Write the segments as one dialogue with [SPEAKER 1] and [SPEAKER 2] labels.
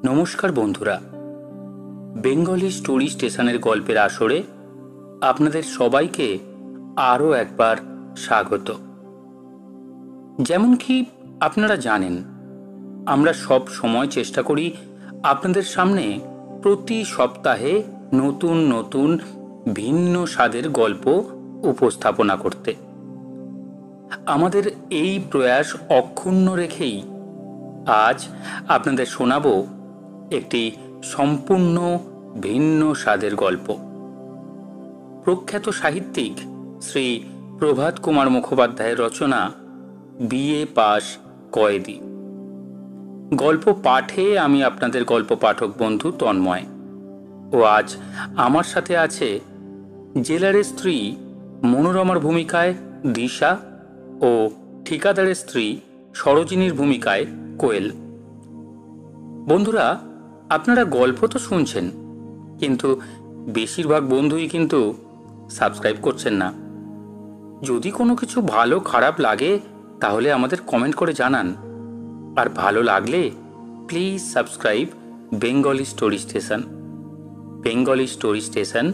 [SPEAKER 1] নমস্কার বন্ধুরা, Bengali story স্টেশনের গল্পের আসরে আপনাদের সবাইকে আরও একবার স্বাগত। যেমন কি আপনারা জানেন, আমরা সব সময় চেষ্টা করি আপনাদের সামনে প্রতি সপ্তাহে নতুন নতুন ভিন্ন স্বাদের গল্প উপস্থাপনা করতে। আমাদের এই প্রয়াস অক্ষুণ্ণ রেখেই আজ আপনাদের শোনাবো একটি সম্পূর্ণ ভিন্ন স্বাদের গল্প। প্রখ্যাত সাহিত্যিক শ্রী প্রভাত কুমার মুখোপাধ্যায়ের রচনা বিএ পাস কয়েদি। গল্প পাঠে আমি আপনাদের গল্প পাঠক বন্ধু তন্ময়, ও আজ আমার সাথে আছে জেলারের স্ত্রী মনোরমার ভূমিকায় দিশা ও ঠিকাদারের স্ত্রী সরোজিনীর ভূমিকায় কোয়েল। বন্ধুরা, আপনারা গল্প তো শুনছেন, কিন্তু বেশিরভাগ বন্ধুই কিন্তু সাবস্ক্রাইব করছেন না। যদি কোনো কিছু ভালো খারাপ লাগে তাহলে আমাদের কমেন্ট করে জানান, আর ভালো লাগলে please subscribe Bengali story station. Bengali story station,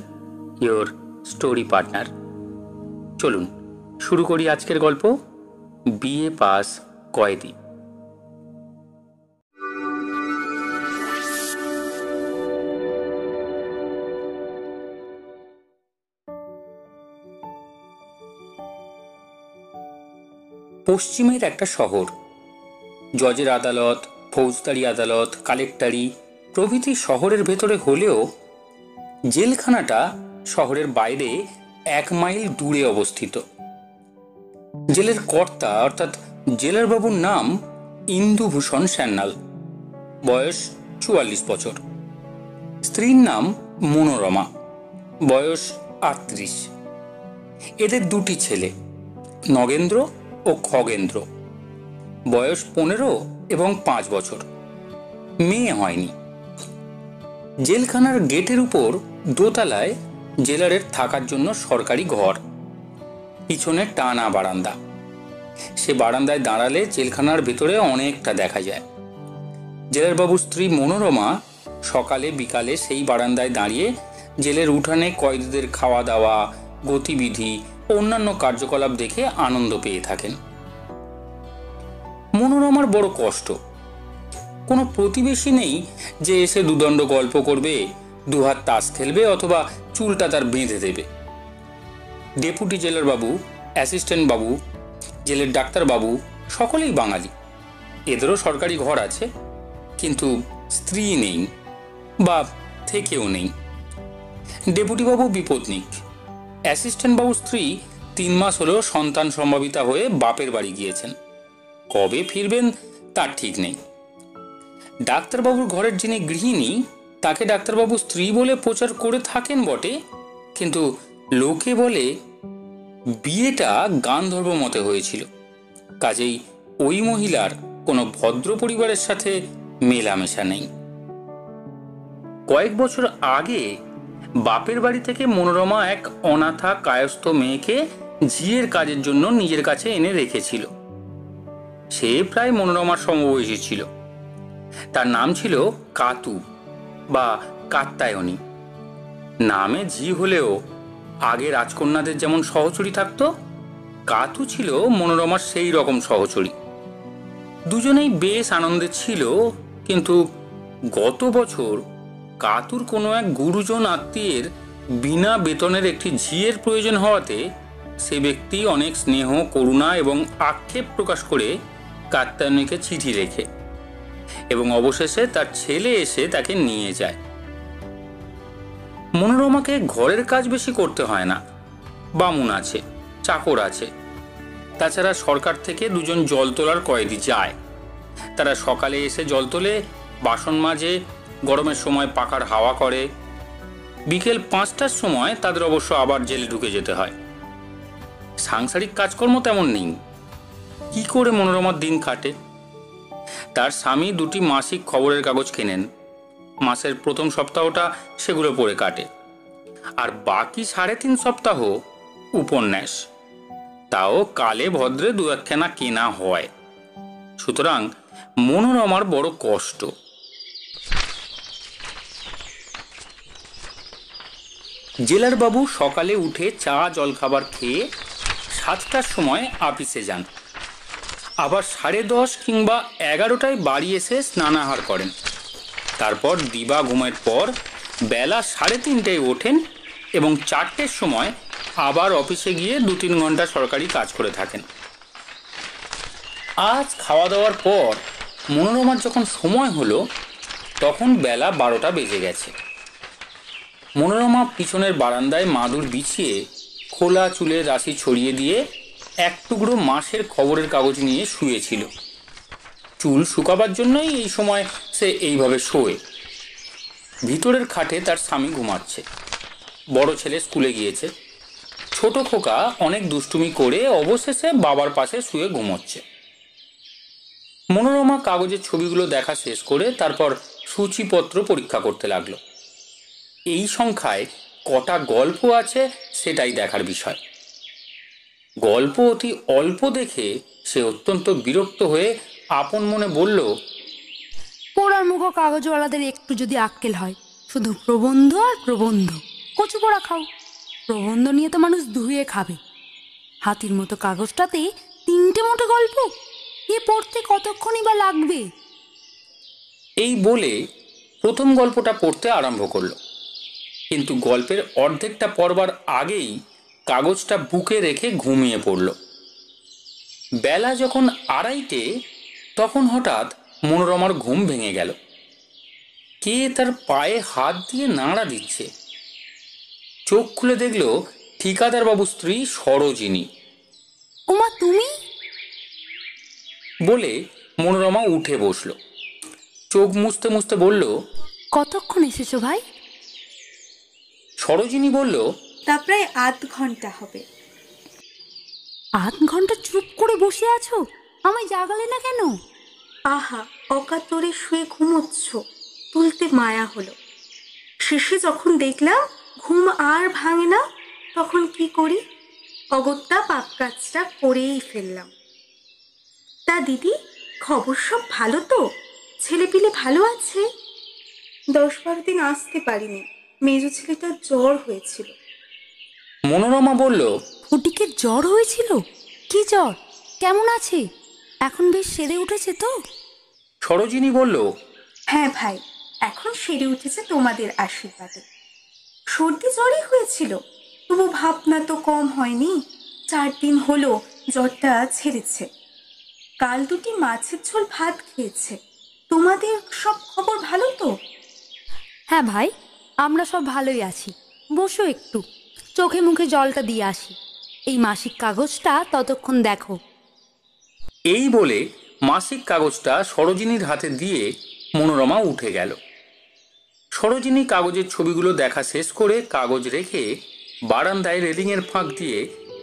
[SPEAKER 1] your story partner. চলুন শুরু করি আজকের গল্প বিএ পাস কয়েদি। পশ্চিমের একটা শহর, জজের আদালত, ফৌজদারি আদালত, কালেক্টরি প্রভৃতি শহরের ভেতরে হলেও জেলখানাটা শহরের বাইরে 1 মাইল দূরে অবস্থিত। জেলের কর্তা অর্থাৎ জেলার বাবুর নাম ইন্দুভূষণ সান্যাল, বয়স 44 বছর। স্ত্রীর নাম মনোরমা, বয়স 38। এদের 2টি ছেলে, নগেন্দ্র ও খগেন্দ্র, বয়স 15 এবং 5 বছর। মেয়ে হয়নি। জেলখানার গেটের উপর দোতলায় জেলারের থাকার জন্য সরকারি ঘর, পিছনে টানা বারান্দা। সে বারান্দায় দাঁড়ালে জেলখানার ভেতরে অনেকটা দেখা যায়। জেলার বাবুর স্ত্রী মনোরমা সকালে বিকালে সেই বারান্দায় দাঁড়িয়ে জেলের উঠানে কয়েদিদের খাওয়া দাওয়া, গতিবিধি, অন্যান্য কার্যকলাপ দেখে আনন্দ পেয়ে থাকেন। মনোরমার বড় কষ্ট, কোনো প্রতিবেশী নেই যে এসে দুদণ্ড গল্প করবে, দুহাত তাস খেলবে অথবা চুলটা তার বেঁধে দেবে। ডেপুটি জেলার বাবু, অ্যাসিস্ট্যান্ট বাবু, জেলের ডাক্তার বাবু সকলেই বাঙালি। এদেরও সরকারি ঘর আছে, কিন্তু স্ত্রী নেই বা থেকেও নেই। ডেপুটি বাবু বিপত্নিক। অ্যাসিস্ট্যান্ট বাবুর স্ত্রী 3 মাস হলেও সন্তান সম্ভাবিতা হয়ে বাপের বাড়ি গিয়েছেন, কবে ফিরবেন তার ঠিক নেই। ডাক্তারবাবুর ঘরের যিনি গৃহিণী, তাকে ডাক্তারবাবু স্ত্রী বলে প্রচার করে থাকেন বটে, কিন্তু লোকে বলে বিয়েটা গান্ধর্ব মতে হয়েছিল, কাজেই ওই মহিলার কোনো ভদ্র পরিবারের সাথে মেলামেশা নেই। কয়েক বছর আগে বাপের বাড়ি থেকে মনোরমা এক অনাথা কায়স্থ মেয়েকে ঝিয়ের কাজের জন্য নিজের কাছে এনে রেখেছিল। সে প্রায় মনোরমার সমবয়সী ছিল। তার নাম ছিল কাতু বা কাত্যায়নী। নামে ঝি হলেও আগে রাজকন্যাদের যেমন সহচরী থাকতো, কাতু ছিল মনোরমার সেই রকম সহচরী। দুজনেই বেশ আনন্দে ছিল, কিন্তু গত বছর কাতুর কোনো এক গুরুজন আত্মীয়ের বিনা বেতনের একটি ঝিয়ের প্রয়োজন হওয়াতে সে ব্যক্তি অনেক স্নেহ, করুণা এবং আক্ষেপ প্রকাশ করে কাত্যায়নীকে চিঠি লেখে এবং অবশেষে তার ছেলে এসে তাকে নিয়ে যায়। মনোরমাকে ঘরের কাজ বেশি করতে হয় না, বামুন আছে, চাকর আছে। তাছাড়া সরকার থেকে 2 জন জল তোলার কয়েদি যায়। তারা সকালে এসে জল তোলে, বাসন মাজে, গরমের সময় পাখার হাওয়া করে। বিকেল 5টার সময় তাদের অবশ্য আবার জেলে ঢুকে যেতে হয়। সাংসারিক কাজকর্ম তেমন নেই। কি করে মনোরমার দিন কাটে? তার স্বামী 2টি মাসিক খবরের কাগজ কেনেন, মাসের প্রথম সপ্তাহটা সেগুলো পড়ে কাটে, আর বাকি 3.5 সপ্তাহ উপন্যাস, তাও কালে ভদ্রে 2-1খানা কেনা হয়। সুতরাং মনোরমার বড় কষ্ট। জেলার বাবু সকালে উঠে চা জলখাবার খেয়ে 7টার সময় আপিসে যান, আবার 10:30 কিংবা 11টায় বাড়ি এসে স্নানাহার করেন। তারপর দিবা ঘুমের পর বেলা 3:30টায় ওঠেন এবং 4টের সময় আবার অফিসে গিয়ে 2-3 ঘন্টা সরকারি কাজ করে থাকেন। আজ খাওয়া দাওয়ার পর মনোরমার যখন সময় হলো তখন বেলা 12টা বেজে গেছে। মনোরমা পিছনের বারান্দায় মাদুর বিছিয়ে খোলা চুলের রাশি ছড়িয়ে দিয়ে এক টুকরো মাসের খবরের কাগজ নিয়ে শুয়েছিল। চুল শুকাবার জন্যই এই সময় সে এইভাবে শোয়। ভিতরের খাটে তার স্বামী ঘুমাচ্ছে, বড় ছেলে স্কুলে গিয়েছে, ছোট খোকা অনেক দুষ্টুমি করে অবশেষে বাবার পাশে শুয়ে ঘুমোচ্ছে। মনোরমা কাগজের ছবিগুলো দেখা শেষ করে তারপর সূচিপত্র পরীক্ষা করতে লাগলো। এই সংখ্যায় কটা গল্প আছে সেটাই দেখার বিষয়। গল্প অতি অল্প দেখে সে অত্যন্ত বিরক্ত হয়ে আপন মনে বলল,
[SPEAKER 2] পোড়ার মুখো কাগজওয়ালাদের একটু যদি আক্কেল হয়, শুধু প্রবন্ধ আর প্রবন্ধ, কচু পোড়া খাও। প্রবন্ধ নিয়ে তো মানুষ ধুয়ে খাবে, হাতির মতো কাগজটাতে 3টে মোটে গল্প, এ পড়তে কতক্ষণই বা লাগবে।
[SPEAKER 1] এই বলে প্রথম গল্পটা পড়তে আরম্ভ করলো, কিন্তু গল্পের অর্ধেকটা পড়বার আগেই কাগজটা বুকে রেখে ঘুমিয়ে পড়ল। বেলা যখন 2:30 তখন হঠাৎ মনোরমার ঘুম ভেঙে গেল। কে তার পায়ে হাত দিয়ে নাড়া দিচ্ছে। চোখ খুলে দেখল ঠিকাদার বাবু স্ত্রী সরোজিনী।
[SPEAKER 2] ওমা, তুমি?
[SPEAKER 1] বলে মনোরমা উঠে বসল। চোখ মুছতে মুছতে বলল,
[SPEAKER 2] কতক্ষণ এসেছো ভাই?
[SPEAKER 1] সরোজিনী বলল,
[SPEAKER 3] তা প্রায় 8 ঘন্টা হবে।
[SPEAKER 2] 8 ঘন্টা চুপ করে বসে আছো, আমায় জাগালে না কেন?
[SPEAKER 3] আহা, অকাতরে শুয়ে ঘুমোচ্ছ, তুলতে মায়া হলো। শেষে যখন দেখলাম ঘুম আর ভাঙে না, তখন কি করি, অগত্যা পাপ কাজটা করেই ফেললাম। তা দিদি, খবর সব ভালো তো? ছেলেপিলে ভালো আছে? 10-12 দিন আসতে পারিনি, মেজো ছেলেটার জ্বর হয়েছিল।
[SPEAKER 1] মনোরমা বলল,
[SPEAKER 2] ফটিকের জ্বর হয়েছিল? কি জ্বর? কেমন আছে? এখন বেশ সেরে উঠেছে তো?
[SPEAKER 1] সরোজিনী বলল,
[SPEAKER 3] হ্যাঁ ভাই, এখন সেরে উঠেছে তোমাদের আশীর্বাদে। সর্দি জ্বরই হয়েছিল, তবু ভাবনা তো কম হয়নি। 4 দিন হলো জ্বরটা ছেড়েছে। কাল 2টি মাছের ঝোল ভাত খেয়েছে। তোমাদের সব খবর ভালো তো?
[SPEAKER 2] হ্যাঁ ভাই, আমরা সব ভালোই আছি। বসো একটু, চোখে মুখে জলটা দিয়ে আসি। এই মাসিক কাগজটা ততক্ষণ দেখো।
[SPEAKER 1] এই বলে মাসিক কাগজটা সরোজিনীর হাতে দিয়ে মনোরমা উঠে গেল। সরোজিনী কাগজের ছবিগুলো দেখা শেষ করে কাগজ রেখে বারান্দায় রেলিংয়ের ফাঁক দিয়ে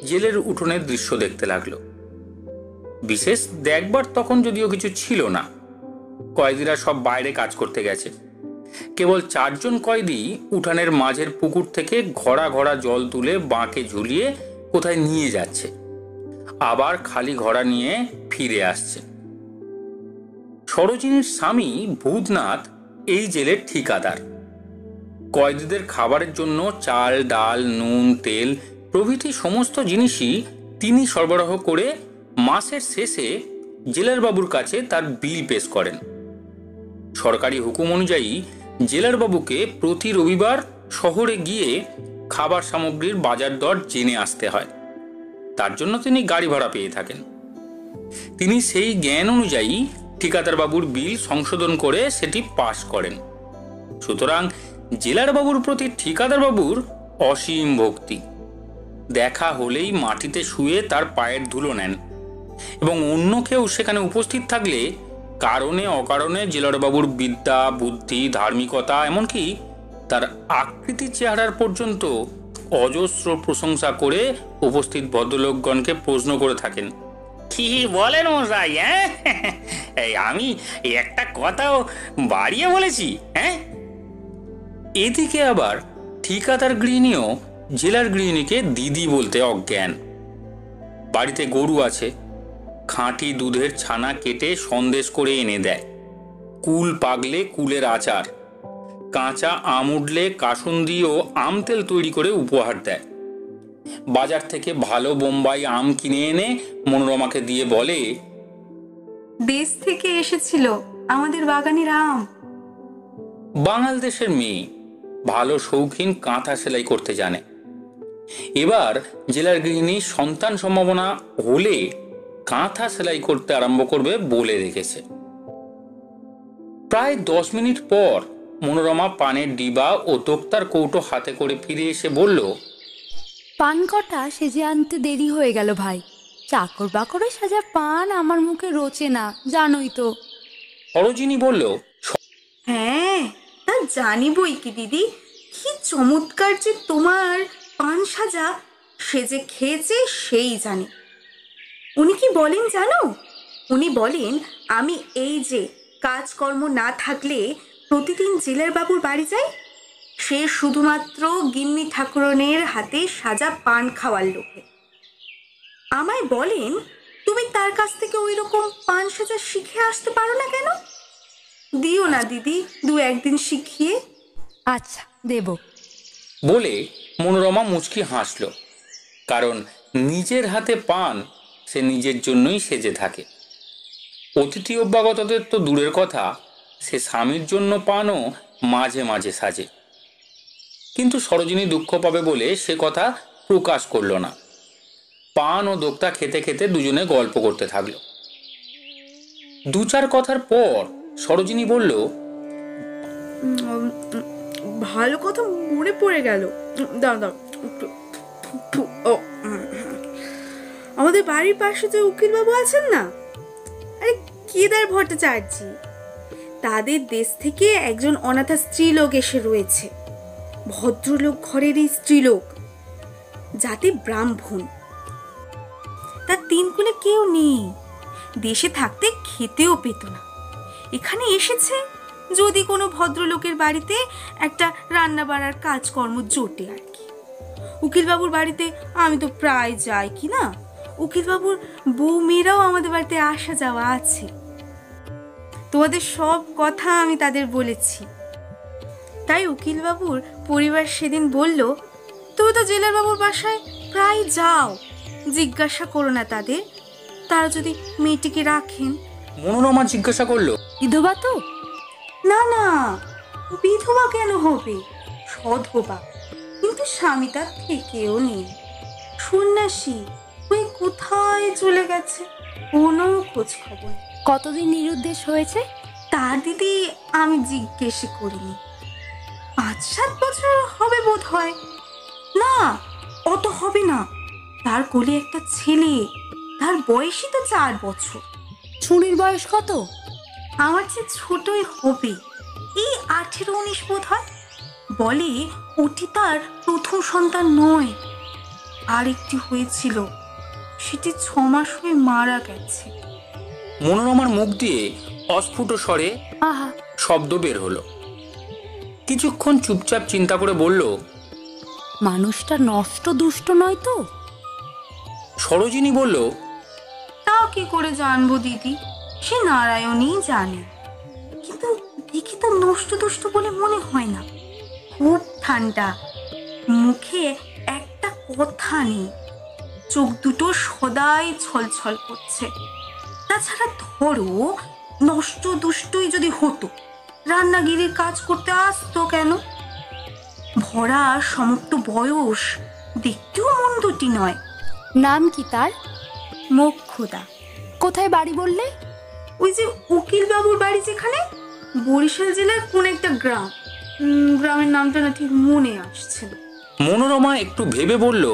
[SPEAKER 1] জেলের উঠোনের দৃশ্য দেখতে লাগলো। বিশেষ দেখবার তখন যদিও কিছু ছিল না, কয়েদিরা সব বাইরে কাজ করতে গেছে। কেবল 4 জন কয়েদি উঠানের মাঝের পুকুর থেকে ঘড়া ঘড়া জল তুলে বাঁকে ঝুলিয়ে কোথায় নিয়ে যাচ্ছে, আবার খালি ঘড়া নিয়ে ফিরে আসছে। সরোজিনীর স্বামী ভূতনাথ এই জেলের ঠিকাদার। কয়েদিদের খাবারের জন্য চাল, ডাল, নুন, তেল প্রভৃতি সমস্ত জিনিসই তিনি সরবরাহ করে মাসের শেষে জেলার বাবুর কাছে তার বিল পেশ করেন। সরকারি হুকুম অনুযায়ী জেলার বাবুকে প্রতি রবিবার শহরে গিয়ে খাবার সামগ্রীর বাজার দর জেনে আসতে হয়। তার জন্য তিনি গাড়ি ভাড়া পেয়ে থাকেন। তিনি সেই জ্ঞান অনুযায়ী ঠিকাদার বাবুর বিল সংশোধন করে সেটি পাশ করেন। সুতরাং জেলার বাবুর প্রতি ঠিকাদার বাবুর অসীম ভক্তি। দেখা হলেই মাটিতে শুয়ে তার পায়ের ধুলো নেন এবং অন্য কেউ সেখানে উপস্থিত থাকলে কারণে অকারণে জেলার বাবুর বিদ্যা, বুদ্ধি, ধার্মিকতা, এমনকি তার আকৃতি চেহারার পর্যন্ত অজস্র প্রশংসা করে উপস্থিত ভদ্রলোকগণকে প্রশ্ন করে থাকেন, কি বলেন মশাই? আমি একটা কথাও বাড়িয়ে বলেছি? এদিকে আবার ঠিকাদার গৃহিণীও জেলার গৃহিণীকে দিদি বলতে অজ্ঞান। বাড়িতে গরু আছে, খাঁটি দুধের ছানা কেটে সন্দেশ করে এনে দেয়। কুল পাগলে কুলের আচার, কাঁচা আম উঠলে কাসুন্দি ও আম তেল তৈরি করে উপহার দেয়। বাজার থেকে ভালো বোম্বাই আম কিনে এনে মনোরমাকে দিয়ে বলে,
[SPEAKER 3] দেশ থেকে এসেছিল আমাদের বাগানের আম।
[SPEAKER 1] বাঙাল দেশের মেয়ে, ভালো শৌখিন কাঁথা সেলাই করতে জানে। এবার জেলার গৃহিণী সন্তান সম্ভাবনা হলে কাঁথা সেলাই করতে আরম্ভ করবে বলে রেখেছে। প্রায় 10 মিনিট পর মনোরমা পানের ডিবা ও দোক্তার কৌটো হাতে করে ফিরে এসে বলল,
[SPEAKER 2] পান কটা সেজে আনতে দেরি হয়ে গেল ভাই। চাকর বাকরে সাজা পান আমার মুখে রোচে না, জানোই তো।
[SPEAKER 1] সরোজিনী বলল,
[SPEAKER 3] হ্যাঁ, তা জানি বই কি দিদি, কি চমৎকার যে তোমার পান সাজা, সে যে খেয়েছে সেই জানে। উনি কি বলেন জানো? উনি বলেন আমি এই যে কাজকর্ম না থাকলে প্রতিদিন জেলার বাবুর বাড়ি যাই, সে শুধুমাত্র গিন্নি ঠাকুরনের হাতে সাজা পান খাওয়ার লোকে। আমায় বলেন তুমি তার কাছ থেকে ওই রকম পান সাজা শিখে আসতে পারো না কেন? দিও না দিদি, 2-1 দিন শিখিয়ে।
[SPEAKER 2] আচ্ছা, দেব।
[SPEAKER 1] বলে মনোরমা মুচকি হাসল, কারণ নিজের হাতে পান সে নিজের জন্যই সেজে থাকে। অতিথি অভ্যাগতদের তো দূরের কথা, সে স্বামীর জন্য পানও মাঝে মাঝে সাজে। কিন্তু সরোজিনী দুঃখ পাবে বলে সে কথা প্রকাশ করল না। পান ও দোক্তা খেতে খেতে দুজনে গল্প করতে থাকলো। 2-4 কথার পর সরোজিনী বলল,
[SPEAKER 3] ভালো কথা মনে পড়ে গেল, দাও দাও। আমাদের বাড়ির পাশে যে উকিল বাবু আছেন না, আরে কেদার ভট্টাচার্য, তাদের দেশ থেকে একজন অনাথা স্ত্রীলোক এসে রয়েছে। ভদ্রলোক ঘরেরই স্ত্রীলোক, যাতে ব্রাহ্মণ। তার 3 কোণে কেউ নেই, দেশে থাকতে খেতেও পেত না। এখানে এসেছে যদি কোনো ভদ্রলোকের বাড়িতে একটা রান্না বাড়ার কাজকর্ম জোটে আর কি। উকিলবাবুর বাড়িতে আমি তো প্রায় যাই কি না, উকিলবাবুর বউ মেয়েরাও আমাদের বাড়িতে আসা যাওয়া আছে। তোমাদের সব কথা আমি তাদের বলেছি। তাই উকিলবাবুর পরিবার সেদিন বলল, তুমি তো জেলার বাবুর বাসায় প্রায় যাও, জিজ্ঞাসা করো না তাদের, তারা যদি মেয়েটিকে রাখেন।
[SPEAKER 1] মনোরমা জিজ্ঞাসা করলো,
[SPEAKER 2] বিধবা তো?
[SPEAKER 3] না না, বিধবা কেন হবে, সধবা, কিন্তু স্বামী তার থেকেও নেই, সন্ন্যাসী, ওই কোথায় চলে গেছে, কোনো খোঁজ খবর।
[SPEAKER 2] কতদিন নিরুদ্দেশ হয়েছে?
[SPEAKER 3] তার দিদি আমি জিজ্ঞেস করিনি, 5-7 বছর হবে বোধ হয়। না, অত হবে না, তার কোলে একটা ছেলে, তার বয়সই তো 4 বছর।
[SPEAKER 2] ছুরির বয়স কত?
[SPEAKER 3] আমার চেয়ে ছোটই হবে, এই 18-19 বোধ হয়। বলে ওটি তার প্রথম সন্তান নয়, আরেকটি হয়েছিল, সেটি 6 মাস হয়ে মারা গেছে।
[SPEAKER 1] মনোরমার মুখ দিয়ে অস্ফুট স্বরে
[SPEAKER 2] আহা,
[SPEAKER 1] শব্দ বের হলো। কিছুক্ষণ চুপচাপ চিন্তা করে বলল,
[SPEAKER 2] মানুষটা নষ্ট দুষ্ট নয় তো?
[SPEAKER 1] সরোজিনী বলল,
[SPEAKER 3] তাও কি করে জানবো দিদি, সে নারায়ণই জানে, কিন্তু দেখি তো নষ্ট দুষ্ট বলে মনে হয় না। খুব ঠান্ডা, মুখে একটা কথা নেই, চোখ দুটো সদাই ছলছল করছে। তাছাড়া ধরো নষ্ট দুষ্টই যদি হতো, রান্নাগিরির কাজ করতে আসতো কেন? ভরা সমস্ত বয়স, দেখতেও মন্দটি নয়।
[SPEAKER 2] নাম কি তার?
[SPEAKER 3] মোক্ষদা।
[SPEAKER 2] কোথায় বাড়ি বললে?
[SPEAKER 3] ওই যে উকিল বাবুর বাড়ি যেখানে, বরিশাল জেলার কোন একটা গ্রাম, গ্রামের নামটা না ঠিক মনে আসছে না।
[SPEAKER 1] মনোরমা একটু ভেবে বলল,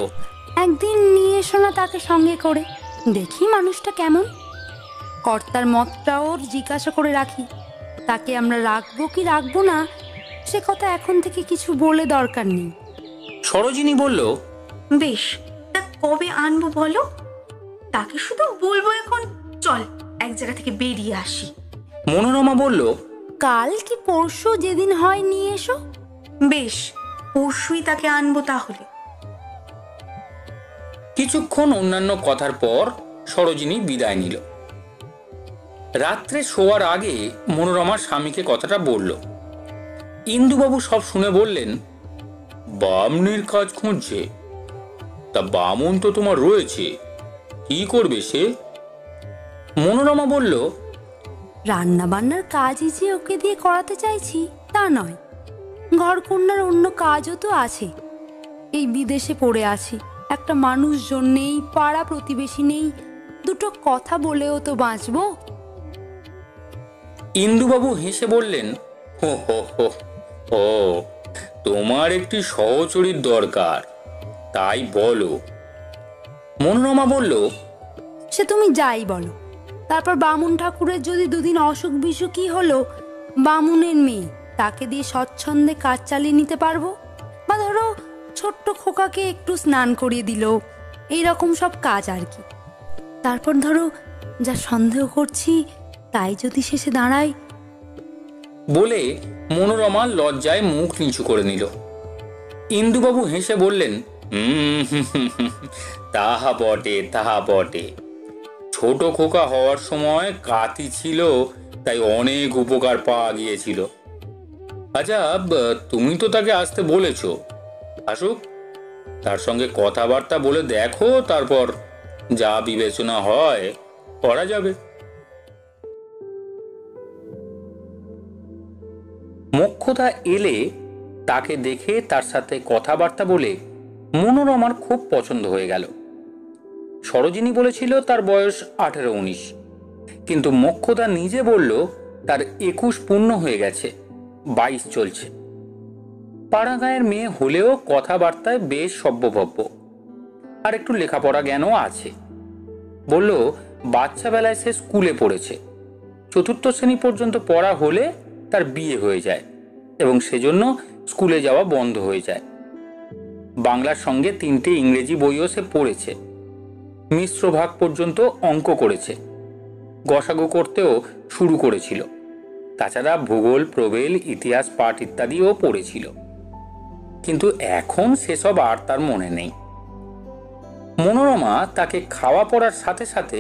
[SPEAKER 2] একদিন নিয়ে এসো না তাকে সঙ্গে করে, দেখি মানুষটা কেমন। কর্তার মতটা ওর জিজ্ঞাসা করে রাখি, তাকে আমরা রাখবো কি রাখবো না সে কথা এখন থেকে কিছু বলে দরকার নেই।
[SPEAKER 1] সরোজিনী বলল,
[SPEAKER 3] বেশ, তা কবে আনবো বলো? তাকে শুধু বলবো এখন চল এক জায়গা থেকে বেরিয়ে আসি।
[SPEAKER 1] মনোরমা বলল,
[SPEAKER 2] কাল কি পরশু, যেদিন হয় নিয়ে এসো।
[SPEAKER 3] বেশ, পরশুই তাকে আনবো তাহলে।
[SPEAKER 1] কিছুক্ষণ অন্যান্য কথার পর সরোজিনী বিদায় নিল। রাত্রে শোয়ার আগে মনোরমা স্বামীকে কথাটা বলল। ইন্দুবাবু সব শুনে বললেন, বামনির কাজ খুঁজছে? তা বামন তো তোমার রয়েছে, কি করবে সে? মনোরমা বলল,
[SPEAKER 2] রান্না বান্নার কাজই যে ওকে দিয়ে করাতে চাইছি তা নয়, ঘরকন্যার অন্য কাজও তো আছে। এই বিদেশে পড়ে আছি, একটা মানুষজন নেই, পাড়া প্রতিবেশী নেই, দুটো কথা বলেও তো বাঁচবো।
[SPEAKER 1] ইন্দুবাবু হেসে বললেন, হো হো হো, ও তোমার একটি সহচরীর দরকার, তাই বলো। মনোরমা বলল,
[SPEAKER 2] সে তুমি যাই বলো। তারপর বামুন ঠাকুরের যদি দুদিন অসুখ বিসুখই হলো, বামুনের মেয়ে, তাকে দিয়ে স্বচ্ছন্দে কাজ চালিয়ে নিতে পারবো। বা ধরো ছোট্ট খোকাকে একটু স্নান করিয়ে দিল, এইরকম সব কাজ আর কি। তারপর ধরো যা সন্দেহ করছি তাই যদি শেষে দাঁড়ায়।
[SPEAKER 1] বলে মনোরমা লজ্জায় মুখ নিচু করে নিল। ইন্দুবাবু হেসে বললেন, তাহা বটে, তাহা বটে। ছোট খোকা হওয়ার সময় কাতি ছিল, তাই অনেক উপকার পাওয়া গিয়েছিল। আচ্ছা, তুমি তো তাকে আসতে বলেছ, আসুক, তার সঙ্গে কথাবার্তা বলে দেখো, তারপর যা বিবেচনা হয় করা যাবে। মোক্ষদা এলে তাকে দেখে তার সাথে কথাবার্তা বলে মনোরমার খুব পছন্দ হয়ে গেল। সরোজিনী বলেছিল তার বয়স 18-19, কিন্তু মোক্ষদা নিজে বলল তার 21 পূর্ণ হয়ে গেছে, 22 চলছে। পাড়া গাঁয়ের মেয়ে হলেও কথাবার্তায় বেশ সভ্যভব্য, আর একটু লেখাপড়া জ্ঞানও আছে। বলল বাচ্চা বেলায় সে স্কুলে পড়েছে, 4র্থ শ্রেণী পর্যন্ত পড়া হলে তার বিয়ে হয়ে যায় এবং সেজন্য স্কুলে যাওয়া বন্ধ হয়ে যায়। বাংলার সঙ্গে 3টে ইংরেজি বইও সে পড়েছে, মিশ্র ভাগ পর্যন্ত অঙ্ক করেছে, গসাগু করতেও শুরু করেছিল। তাছাড়া ভূগোল, প্রবেল, ইতিহাস পাঠ ইত্যাদিও পড়েছিল, কিন্তু এখন সেসব আর তার মনে নেই। মনোরমা তাকে খাওয়া পড়ার সাথে সাথে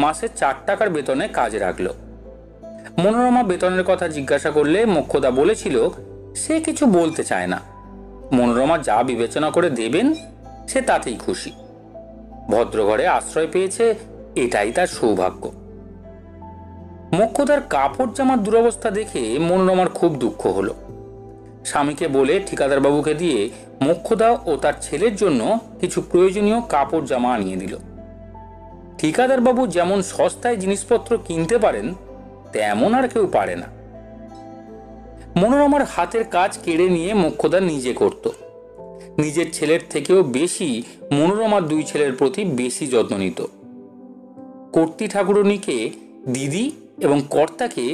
[SPEAKER 1] মাসে 4 টাকার বেতনে কাজে রাখলো। মনোরমা বেতনের কথা জিজ্ঞাসা করলে মোক্ষদা বলেছিল সে কিছু বলতে চায় না, মনোরমা যা বিবেচনা করে দেবেন সে তাতেই খুশি। ভদ্রঘরে আশ্রয় পেয়েছে, এটাই তার সৌভাগ্য। মোক্ষদার কাপড় জামার দুরবস্থা দেখে মনোরমার খুব দুঃখ হলো। স্বামীকে বলে ঠিকাদার বাবুকে দিয়ে মোক্ষদা ও তার ছেলের জন্য কিছু প্রয়োজনীয় কাপড় জামা আনিয়ে দিল। ঠিকাদার বাবু যেমন সস্তায় জিনিসপত্র কিনতে পারেন, তেমন আর কেউ পারে না। মনোরমার হাতের কাজ কেড়ে নিয়ে মোক্ষদা নিজে করত। নিজের ছেলের থেকেও বেশি মনোরমার 2 ছেলের প্রতি বেশি যত্ন নিত। কর্ত্রী ঠাকুরনীকে দিদি এবং কর্তাকে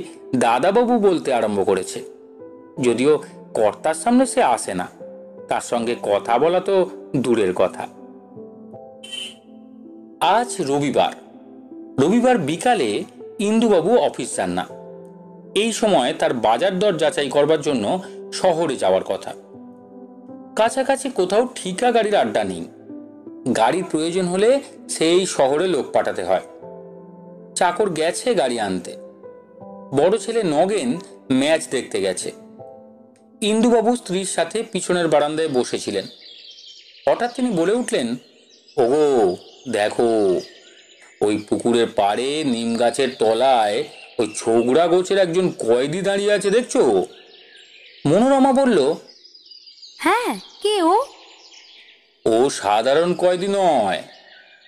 [SPEAKER 1] দাদাবাবু বলতে আরম্ভ করেছে, যদিও কর্তার সামনে সে আসে না, তার সঙ্গে কথা বলা তো দূরের কথা। আজ রবিবার বিকালে ইন্দুবাবু অফিস যান না। এই সময় তার বাজার দর যাচাই করবার জন্য শহরে যাওয়ার কথা। কাছাকাছি কোথাও ঠিকা গাড়ির আড্ডা নেই, গাড়ির প্রয়োজন হলে সেই শহরে লোক পাঠাতে হয়। চাকর গেছে গাড়ি আনতে। বড় ছেলে নগেন ম্যাচ দেখতে গেছে। ইন্দুবাবু স্ত্রীর সাথে পিছনের বারান্দায় বসেছিলেন। হঠাৎ তিনি বলে উঠলেন, ওগো দেখো, ওই পুকুরের পাড়ে নিম গাছের তলায় ওই ছোকরা গোছের একজন কয়েদি দাঁড়িয়ে আছে, দেখছো? মনোরমা বলল,
[SPEAKER 2] হ্যাঁ, কে ও?
[SPEAKER 1] ও সাধারণ কয়েদি নয়,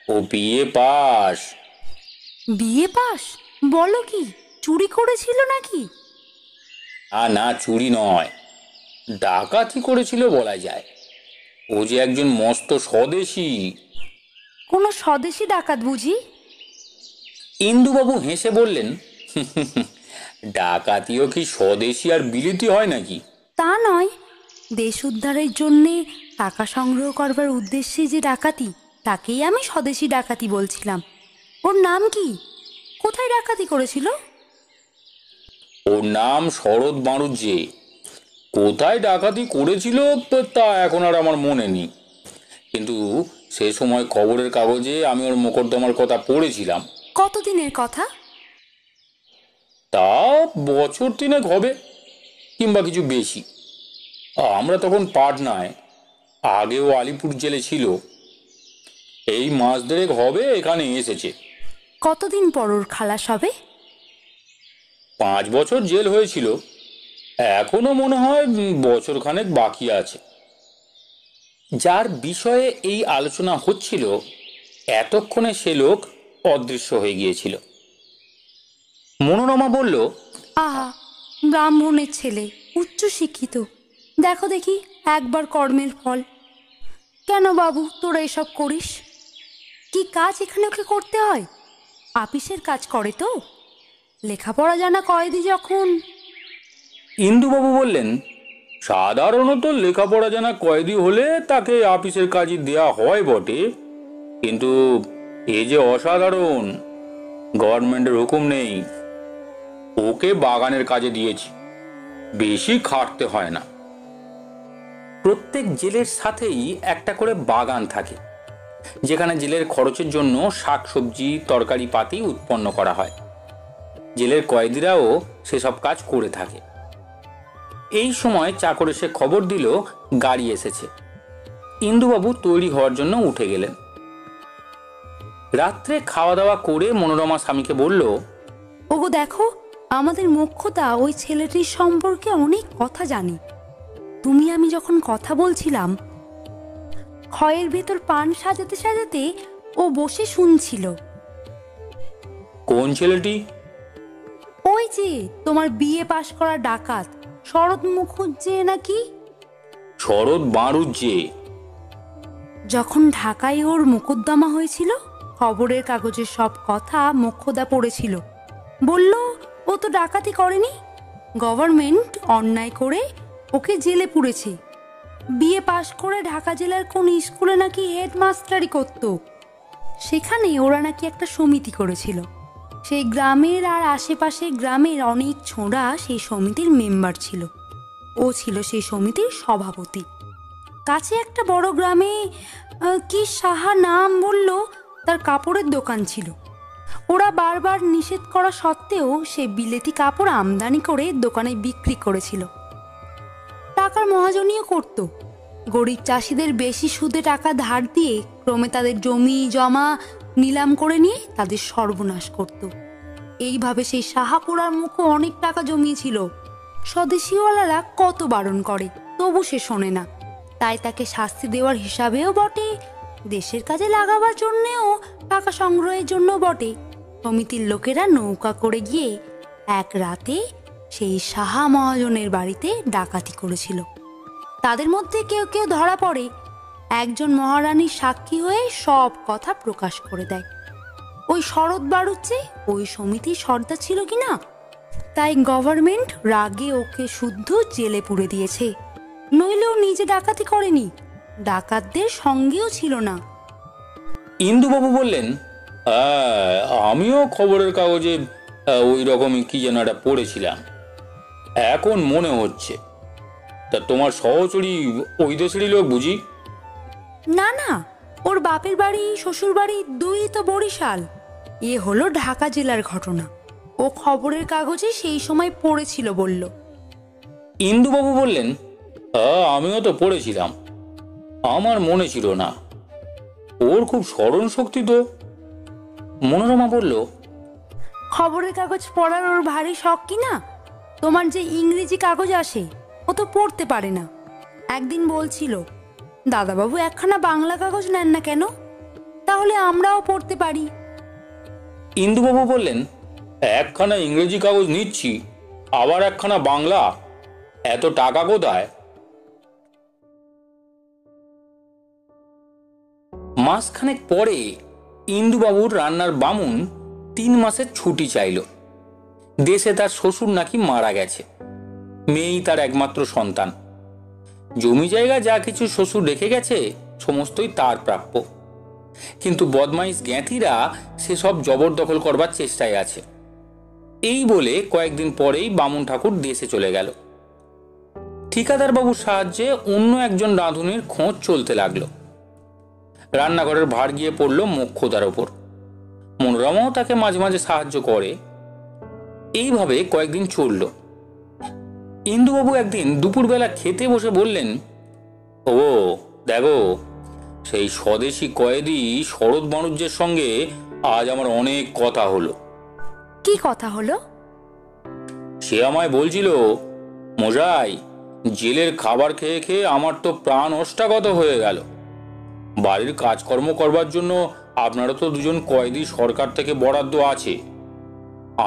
[SPEAKER 1] ও বিএ পাস।
[SPEAKER 2] বিয়ে পাস? বলো কি, চুরি করেছিল নাকি?
[SPEAKER 1] না, চুরি নয়, ডাকাতি করেছিল বলা যায়। ও যে একজন মস্ত স্বদেশী।
[SPEAKER 2] কোনো স্বদেশী ডাকাত বুঝি?
[SPEAKER 1] ইন্দুবাবু হেসে বললেন, ডাকাতিও কি স্বদেশী আর বিলিতি হয় নাকি?
[SPEAKER 2] তা নয়, দেশ উদ্ধারের জন্যে টাকা সংগ্রহ করবার উদ্দেশ্যে যে ডাকাতি, তাকেই আমি স্বদেশী ডাকাতি বলছিলাম। ওর নাম কি? কোথায় ডাকাতি করেছিল?
[SPEAKER 1] ওর নাম শরৎ বাণুজ্যে। কোথায় ডাকাতি করেছিল তা এখন আর আমার মনে নেই, কিন্তু সে সময় খবরের কাগজে আমি ওর মোকদ্দমার কথা পড়েছিলাম।
[SPEAKER 2] কতদিনের কথা?
[SPEAKER 1] তা বছর 3 হবে, কিংবা কিছু বেশি। আমরা তখন পাটনায়, আগেও আলিপুর জেলে ছিল। এই মাস দেড়েক হবে এখানে এসেছে।
[SPEAKER 2] কতদিন পর ওর খালাস হবে?
[SPEAKER 1] 5 বছর জেল হয়েছিল, এখনো মনে হয় বছরখানেক বাকি আছে। যার বিষয়ে এই আলোচনা হচ্ছিল এতক্ষণে সে লোক অদৃশ্য হয়ে গিয়েছিল। মনোরমা বলল,
[SPEAKER 2] আহা, ব্রাহ্মণের ছেলে, উচ্চ শিক্ষিত, দেখো দেখি একবার কর্মের ফল। কেন বাবু তোরা এসব করিস? কি কাজ এখানে ওকে করতে হয়? আপিসের কাজ করে তো? লেখাপড়া জানা কয়েদি যখন।
[SPEAKER 1] ইন্দুবাবু বললেন, সাধারণত লেখাপড়া জানা কয়েদি হলে তাকে আপিসের কাজই দেয়া হয় বটে, কিন্তু এ যে অসাধারণ, গভর্নমেন্টের হুকুম নেই, ওকে বাগানের কাজে দিয়েছি, বেশি খাটতে হয় না। প্রত্যেক জেলের সাথেই একটা করে বাগান থাকে, যেখানে জেলের খরচের জন্য শাকসবজি তরকারি পাতি উৎপন্ন করা হয়। জেলের কয়েদিরাও সেসব কাজ করে থাকে। এই সময় চাকর এসে খবর দিল গাড়ি এসেছে। ইন্দুবাবু তৈরি হওয়ার জন্য উঠে গেলেন। রাত্রে খাওয়া দাওয়া করে মনোরমা স্বামীকে বলল,
[SPEAKER 2] ওগো দেখো, আমাদের মোক্ষদা ওই ছেলেটির সম্পর্কে অনেক কথা জানে। তুমি আমি যখন কথা বলছিলাম, খয়ের ভেতর পান সাজাতে সাজাতে ও বসে শুনছিল।
[SPEAKER 1] কোন ছেলেটি?
[SPEAKER 2] ওই যে তোমার বিয়ে পাশ করা ডাকাত শরৎ মুখুজ্জে নাকি।
[SPEAKER 1] শরৎ বাঁড়ুজ্জে?
[SPEAKER 2] যখন ঢাকায় ওর মোকদ্দমা হয়েছিল, খবরের কাগজের সব কথা মোক্ষদা পড়েছিল। বলল ও তো ডাকাতি করেনি, গভর্নমেন্ট অন্যায় করে ওকে জেলে পুরেছে। বিয়ে পাশ করে ঢাকা জেলার কোন স্কুলে নাকি হেডমাস্টারি করত। সেখানে ওরা নাকি একটা সমিতি করেছিল। সেই গ্রামের আর আশেপাশের গ্রামের অনেক ছোঁড়া সেই সমিতির মেম্বার ছিল। ও ছিল সেই সমিতির সভাপতি। কাছে একটা বড় গ্রামে কি সাহা নাম বলল, তার কাপড়ের দোকান ছিল। ওরা বারবার নিষেধ করা সত্ত্বেও সে বিলেতি কাপড় আমদানি করে দোকানে বিক্রি করেছিল। টাকার মহাজনীও করত। গরিব চাষিদের বেশি সুদে টাকা ধার দিয়ে ক্রমে তাদের জমি জমা নিলাম করে নিয়ে তাদের সর্বনাশ করত। এইভাবে সেই সাহাপুরার মুখও অনেক টাকা জমিয়েছিল। স্বদেশীওয়ালারা কত বারণ করে, তবু সে শোনে না। তাই তাকে শাস্তি দেওয়ার হিসাবেও বটে, দেশের কাজে লাগাবার জন্যেও টাকা সংগ্রহের জন্য বটে, সমিতির লোকেরা নৌকা করে গিয়ে এক রাতে সেই সাহা মহাজনের বাড়িতে ডাকাতি করেছিল। তাদের মধ্যে কেউ কেউ ধরা পড়ে। একজন মহারানীর সাক্ষী হয়ে সব কথা প্রকাশ করে দেয়। ওই শরৎ বাড়ুজ্জে ওই সমিতির সর্দার ছিল কিনা, তাই গভর্নমেন্ট রাগে ওকে শুদ্ধ জেলে পুরে দিয়েছে। নইলেও নিজে ডাকাতি করেনি, ডাকাতদের সঙ্গেও ছিল না।
[SPEAKER 1] ইন্দুবাবু বললেন, আমিও খবরের কাগজে ওই রকমই কি যেন একটা পড়েছিলাম, এখন মনে হচ্ছে। তা তোমার সহচরী ওই দেশেরই লোক বুঝি?
[SPEAKER 2] না না, ওর বাপের বাড়ি শ্বশুর বাড়ি দুই তো বরিশাল। এ হলো ঢাকা জেলার ঘটনা। ও খবরের কাগজে সেই সময় পড়েছিল বলল।
[SPEAKER 1] ইন্দুবাবু বললেন, আমিও তো পড়েছিলাম, আমার মনে ছিল না। ওর খুব স্মরণ শক্তি তো। মনোরমা বলল,
[SPEAKER 2] খবরের কাগজ পড়ার ওর ভারী শখ কিনা। তোমার যে ইংরেজি কাগজ আসে ও তো পড়তে পারে না। একদিন বলছিল, দাদাবাবু একখানা বাংলা কাগজ নেন না কেন, তাহলে আমরাও পড়তে পারি।
[SPEAKER 1] ইন্দুবাবু বললেন, একখানা ইংরেজি কাগজ নিচ্ছি, আবার একখানা বাংলা, এত টাকা কোথায়? মাসখানেক পরে ইন্দুবাবুর রান্নার বামুন 3 মাসের ছুটি চাইল। দেশে তার শ্বশুর নাকি মারা গেছে, মেয়েই তার একমাত্র সন্তান। জমি জায়গা যা কিছু শ্বশুর রেখে গেছে সমস্তই তার প্রাপ্য, কিন্তু বদমাইশ জ্ঞাতিরা সেসব জবরদখল করবার চেষ্টায় আছে। এই বলে কয়েকদিন পরেই বামুন ঠাকুর দেশে চলে গেল। ঠিকাদার বাবুর সাহায্যে অন্য একজন রাঁধুনির খোঁজ চলতে লাগলো। রান্নাঘরের ভার গিয়ে পড়ল মোক্ষদার ওপর। মনোরমাও তাকে মাঝে মাঝে সাহায্য করে। এইভাবে কয়েকদিন চলল। ইন্দুবাবু একদিন দুপুরবেলা খেতে বসে বললেন, ও দেখো, সেই স্বদেশি কয়েদি শরৎ বাণুজ্যের সঙ্গে আজ আমার অনেক কথা হলো।
[SPEAKER 2] কি কথা হলো?
[SPEAKER 1] সে আমায় বলছিল, মশাই, জেলের খাবার খেয়ে খেয়ে আমার তো প্রাণ ওষ্ঠাগত হয়ে গেল। বাড়ির কাজকর্ম করবার জন্য আপনারা তো দুজন কয়েদি সরকার থেকে বরাদ্দ আছে।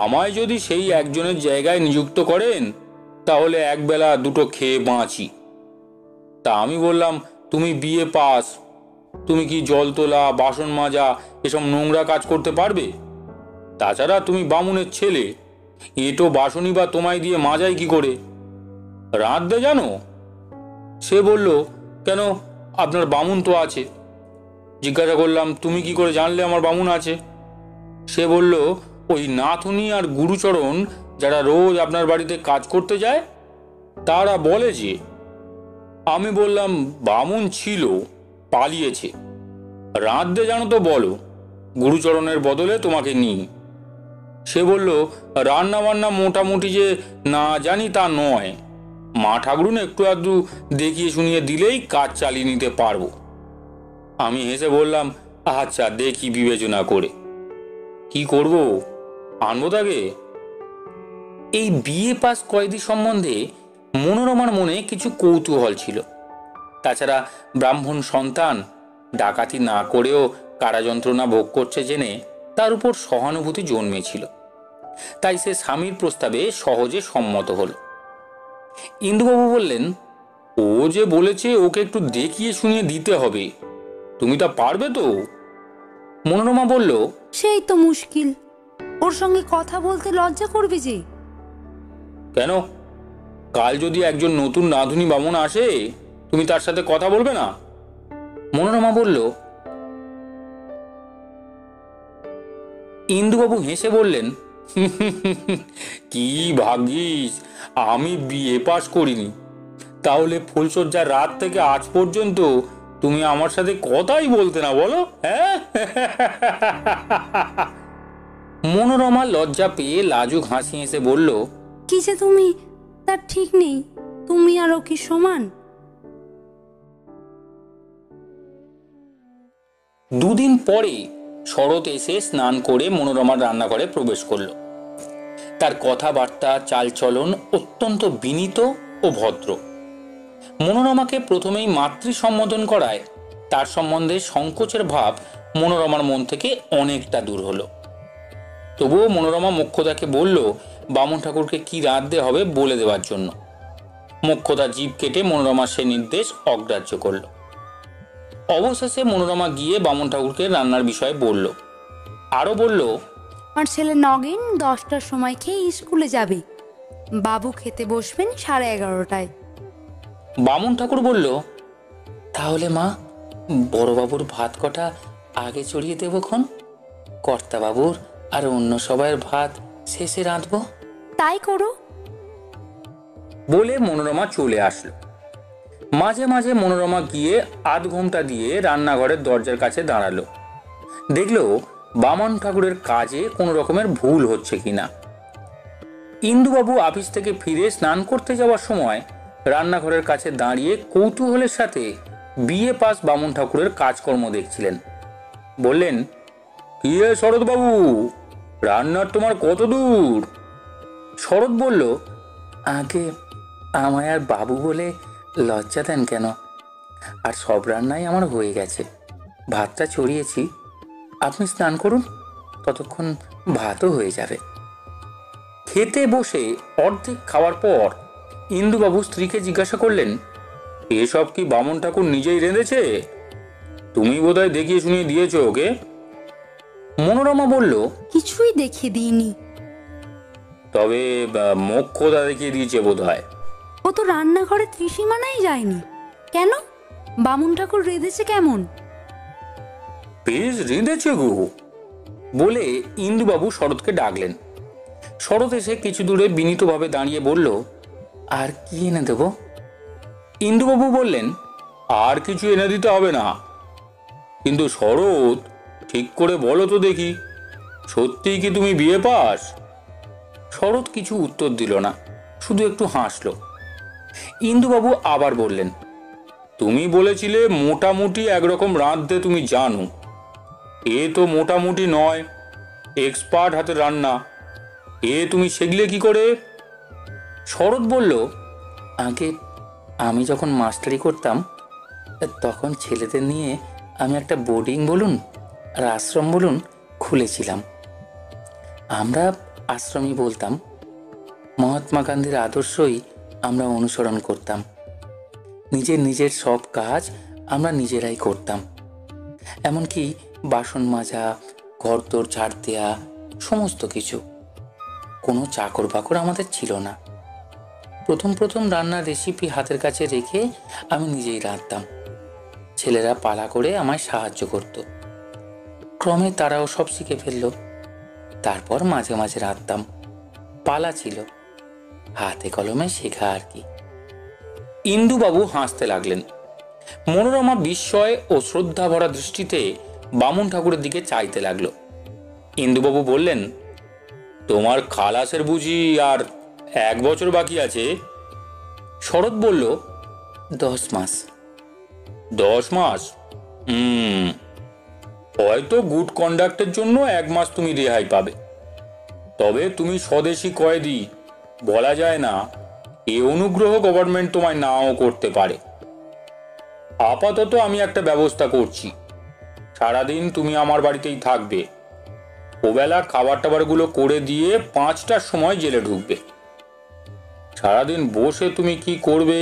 [SPEAKER 1] আমায় যদি সেই একজনের জায়গায় নিযুক্ত করেন তাহলে একবেলা দুটো খেয়ে বাঁচি। তা আমি বললাম, তুমি বিএ পাস, তুমি কি জল তোলা, বাসন মাজা এসব নোংরা কাজ করতে পারবে? তাছাড়া তুমি বামুনের ছেলে, এঁটো বাসনই বা তোমায় দিয়ে মাজাই কি করে? রাঁধতে জানো? সে বলল, কেন, আপনার বামুন তো আছে। জিজ্ঞাসা করলাম, তুমি কি করে জানলে আমার বামুন আছে? সে বলল, ওই নাথুনি আর গুরুচরণ যারা রোজ আপনার বাড়িতে কাজ করতে যায় তারা বলে যে। আমি বললাম, বামুন ছিল, পালিয়েছে। রাঁধতে জানো তো বলো, গুরুচরণের বদলে তোমাকে নিই। সে বলল, রান্না বান্না মোটামুটি যে না জানি তা নয়, মা ঠাকুরুন একটু আধটু দেখিয়ে শুনিয়ে দিলেই কাজ চালিয়ে নিতে পারবো। আমি হেসে বললাম, আচ্ছা দেখি বিবেচনা করে। কি করব, আনবো তাকে? এই বিএ পাস কয়েদি সম্বন্ধে মনোরমার মনে কিছু কৌতূহল ছিল। তাছাড়া ব্রাহ্মণ সন্তান ডাকাতি না করেও কারাযন্ত্রণা ভোগ করছে জেনে তার উপর সহানুভূতি জন্মেছিল। তাই সে স্বামীর প্রস্তাবে সহজে সম্মত হল। ইন্দুবাবু বললেন, ও যে বলেছে ওকে একটু দেখিয়ে শুনিয়ে দিতে হবে, তুমি তা পারবে তো? মনোরমা বলল,
[SPEAKER 2] সেই তো মুশকিল, ওর সঙ্গে কথা বলতে লজ্জা করবে যে।
[SPEAKER 1] কেন, কাল যদি একজন নতুন রাঁধুনি বামুন আসে তুমি তার সাথে কথা বলবে না? মনোরমা বলল। ইন্দুবাবু হেসে বললেন, কি ভাগ্যিস আমি বিএ পাস করিনি, তাহলে ফুলশয্যার রাত থেকে আজ পর্যন্ত তুমি আমার সাথে কথাই বলতে না, বলো? হ্যাঁ। মনোরমা লজ্জা পেয়ে লাজুক হাসি হেসে বলল,
[SPEAKER 2] কি যে তুমি, তার ঠিক নেই, তুমি আর ও কি সমান?
[SPEAKER 1] দুদিন পরে শরৎ এসে স্নান করে মনোরমার রান্নাঘরে প্রবেশ করল। তার কথাবার্তা চালচলন অত্যন্ত বিনীত ও ভদ্র। মনোরমাকে প্রথমেই মাতৃ সম্বোধন করায় তার সম্বন্ধে সংকোচের ভাব মনোরমার মন থেকে অনেকটা দূর হলো। তবুও মনোরমা মোক্ষদাকে বলল বামুন ঠাকুরকে কি রাঁধতে হবে বলে দেওয়ার জন্য। মোক্ষদা জিভ কেটে মনোরমার সে নির্দেশ অগ্রাহ্য করল। অবশেষে মনোরমা গিয়ে বামুন ঠাকুরকে রান্নার বিষয়ে বলল। আরো বলল,
[SPEAKER 2] আমার ছেলে নগেন 10টার সময় খেয়ে স্কুলে যাবে, বাবু খেতে বসবেন 11:30টায়।
[SPEAKER 1] বামুন ঠাকুর বলল, তাহলে মা, বড়বাবুর ভাত কটা আগে চড়িয়ে দেবক্ষণ, কর্তাবাবুর আর অন্য সবাইয়ের ভাত শেষে রাঁধবো।
[SPEAKER 2] তাই করো।
[SPEAKER 1] বলে মনোরমা চলে আসলো। মাঝে মাঝে মনোরমা গিয়ে আধ ঘন্টা দিয়ে রান্নাঘরের দরজার কাছে দাঁড়ালো, দেখলো বামন ঠাকুরের কাজে কোনো রকমের ভুল হচ্ছে কিনা। ইন্দুবাবু অফিস থেকে ফিরে স্নান করতে যাওয়ার সময় রান্নাঘরের কাছে দাঁড়িয়ে কৌতূহলের সাথে বিএ পাস বামন ঠাকুরের কাজকর্ম দেখছিলেন। বললেন, কি রে শরৎবাবু, রান্নার তোমার কত দূর? শরৎ বলল, আগে আমায় আর বাবু বলে লজ্জা দেন কেন? আর সব রান্নাই আমার হয়ে গেছে, ভাতটা চড়িয়েছি, আপনি স্নান করুন, ততক্ষণ ভাতও হয়ে যাবে। খেতে বসে অর্ধেক খাওয়ার পর ইন্দুবাবু স্ত্রীকে জিজ্ঞাসা করলেন, এসব কি বামন ঠাকুর নিজেই রেঁধেছে? তুমি বোধহয় দেখিয়ে শুনিয়ে দিয়েছ ওকে? মনোরমা বলল,
[SPEAKER 2] কিছুই দেখিয়ে দিইনি।
[SPEAKER 1] তবে মোক্ষদা দেখিয়ে দিয়েছে বোধহয়।
[SPEAKER 2] ও তো রান্নাঘরে ত্রিসীমানাই যায়নি। কেন, বামুন ঠাকুর রেঁধেছে কেমন?
[SPEAKER 1] বেশ রেঁধেছে গো। বলে ইন্দুবাবু শরৎকে ডাকলেন। শরৎ এসে কিছু দূরে বিনীতভাবে দাঁড়িয়ে বলল, আর কি এনে দেব? ইন্দুবাবু বললেন, আর কিছু এনে দিতে হবে না, কিন্তু শরৎ, ঠিক করে বলো তো দেখি, সত্যিই কি তুমি বিএ পাস? শরৎ কিছু উত্তর দিল না, শুধু একটু হাসলো। ইন্দুবাবু আবার বললেন, তুমি বলেছিলে মোটামুটি একরকম রাঁধতে তুমি জানো, এ তো মোটামুটি নয়, এক্সপার্ট হাতে রান্না, এ তুমি শিখলে কি করে? শরৎ বলল, আগে আমি যখন মাস্টারি করতাম তখন ছেলেদের নিয়ে আমি একটা বোর্ডিং বলুন আর আশ্রম বলুন খুলেছিলাম। আমরা আশ্রমই বলতাম, মহাত্মা গান্ধীর আদর্শই আমরা অনুসরণ করতাম। নিজের সব কাজ আমরা নিজেরাই করতাম, এমনকি বাসন মাজা, ঘরদোর ঝাড় দেয়া, সমস্ত কিছু। কোনো চাকর বাকর আমাদের ছিল না। প্রথম রান্নার রেসিপি হাতের কাছে রেখে আমি নিজেই রাঁধতাম। ছেলেরা পালা করে আমায় সাহায্য করত। ক্রমে তারাও সব শিখে ফেলল। তারপর মাঝে মাঝে রাঁধতাম, পালা ছিল, হাতে কলমে শেখা আর কি। ইন্দুবাবু হাসতে লাগলেন। মনোরমা বিস্ময় ও শ্রদ্ধা ভরা দৃষ্টিতে বামুন ঠাকুরের দিকে চাইতে লাগলো। ইন্দুবাবু বললেন, তোমার খালাসের বুঝি আর 1 বছর বাকি আছে? শরৎ বলল, 10 মাস। 10 মাস? হয়তো গুড কন্ডাক্টের জন্য 1 মাস তুমি রেহাই পাবে। তবে তুমি স্বদেশী কয়েদি, বলা যায় না, এ অনুগ্রহ গভর্নমেন্ট তোমায় নাও করতে পারে। আপাতত আমি একটা ব্যবস্থা করছি, সারাদিন তুমি আমার বাড়িতেই থাকবে। ওবেলা খাবার টাবারগুলো করে দিয়ে 5টার সময় জেলে ঢুকবে। সারাদিন বসে তুমি কি করবে?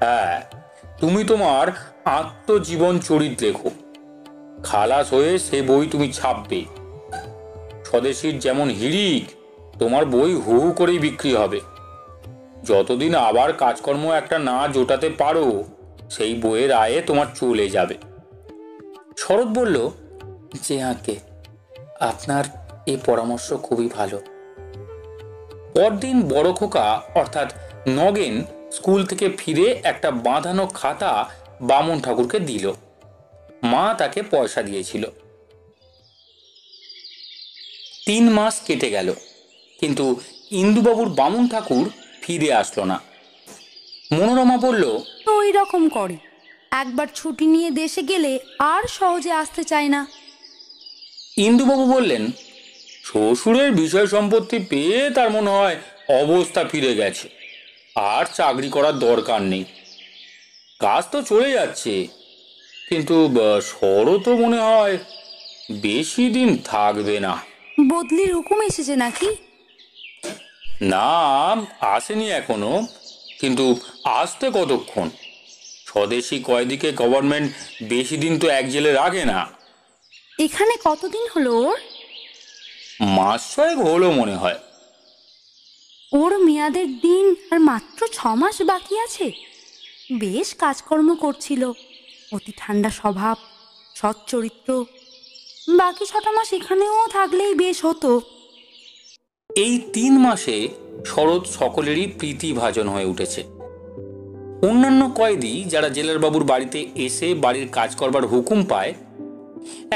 [SPEAKER 1] হ্যাঁ, তুমি তোমার আত্মজীবন চরিত লেখো। খালাস হয়ে সে বই তুমি ছাপবে। স্বদেশীর যেমন হিড়িক, তোমার বই হু হু করেই বিক্রি হবে। যতদিন আবার কাজকর্ম একটা না জোটাতে পারো, সেই বইয়ের আয়ে তোমার চলে যাবে। শরৎ বলল, যে আঁকে, আপনার এই পরামর্শ খুবই ভালো। পরদিন বড় খোকা অর্থাৎ নগেন স্কুল থেকে ফিরে একটা বাঁধানো খাতা বামুন ঠাকুরকে দিল। মা তাকে পয়সা দিয়েছিল। 3 মাস কেটে গেল, কিন্তু ইন্দুবাবুর বামুন ঠাকুর ফিরে আসলো না। মনোরমা বলল,
[SPEAKER 2] ওই রকম করে, একবার ছুটি নিয়ে দেশে গেলে আর সহজে আসতে চায় না।
[SPEAKER 1] ইন্দুবাবু বললেন, শ্বশুরের বিষয় সম্পত্তি পেয়ে তার মনে হয় অবস্থা ফিরে গেছে, আর চাকরি করার দরকার নেই। কাজ তো চলে যাচ্ছে, কিন্তু শরৎ তো মনে হয় বেশি দিন থাকবে না।
[SPEAKER 2] বদলির হুকুম এসেছে নাকি?
[SPEAKER 1] না, আসেনি এখনো, কিন্তু আসতে কতক্ষণ? স্বদেশী কয়েদিকে গভর্নমেন্ট বেশি দিন তো এক জেলে রাখে না।
[SPEAKER 2] এখানে কতদিন হলো ওর?
[SPEAKER 1] মাস 6 হলো মনে হয়।
[SPEAKER 2] ওর মেয়াদের দিন আর মাত্র 6 মাস বাকি আছে। বেশ কাজকর্ম করছিল, অতি ঠান্ডা স্বভাব, সৎ চরিত্র। বাকি 6টা মাস এখানেও থাকলেই বেশ হতো।
[SPEAKER 1] এই 3 মাসে শরৎ সকলেরই প্রীতিভাজন হয়ে উঠেছে। অন্যান্য কয়েদি যারা জেলার বাবুর বাড়িতে এসে বাড়ির কাজ করবার হুকুম পায়,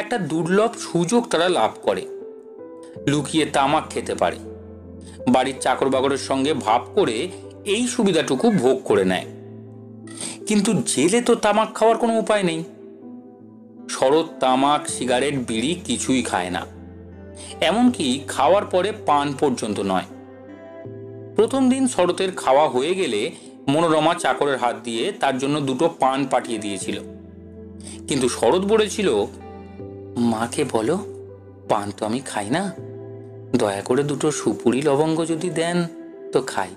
[SPEAKER 1] একটা দুর্লভ সুযোগ তারা লাভ করে। লুকিয়ে তামাক খেতে পারে, বাড়ির চাকর বাকরের সঙ্গে ভাব করে এই সুবিধাটুকু ভোগ করে নেয়। কিন্তু জেলে তো তামাক খাওয়ার কোনো উপায় নেই। শরৎ তামাক, সিগারেট, বিড়ি কিছুই খায় না, এমনকি খাওয়ার পরে পান পর্যন্ত নয়। প্রথম দিন শরতের খাওয়া হয়ে গেলে মনোরমা চাকরের হাত দিয়ে তার জন্য 2টো পান পাঠিয়ে দিয়েছিল। কিন্তু শরৎ বলেছিল, মাকে বলো পান তো আমি খাই না, দয়া করে 2টো সুপুরি লবঙ্গ যদি দেন তো খাই।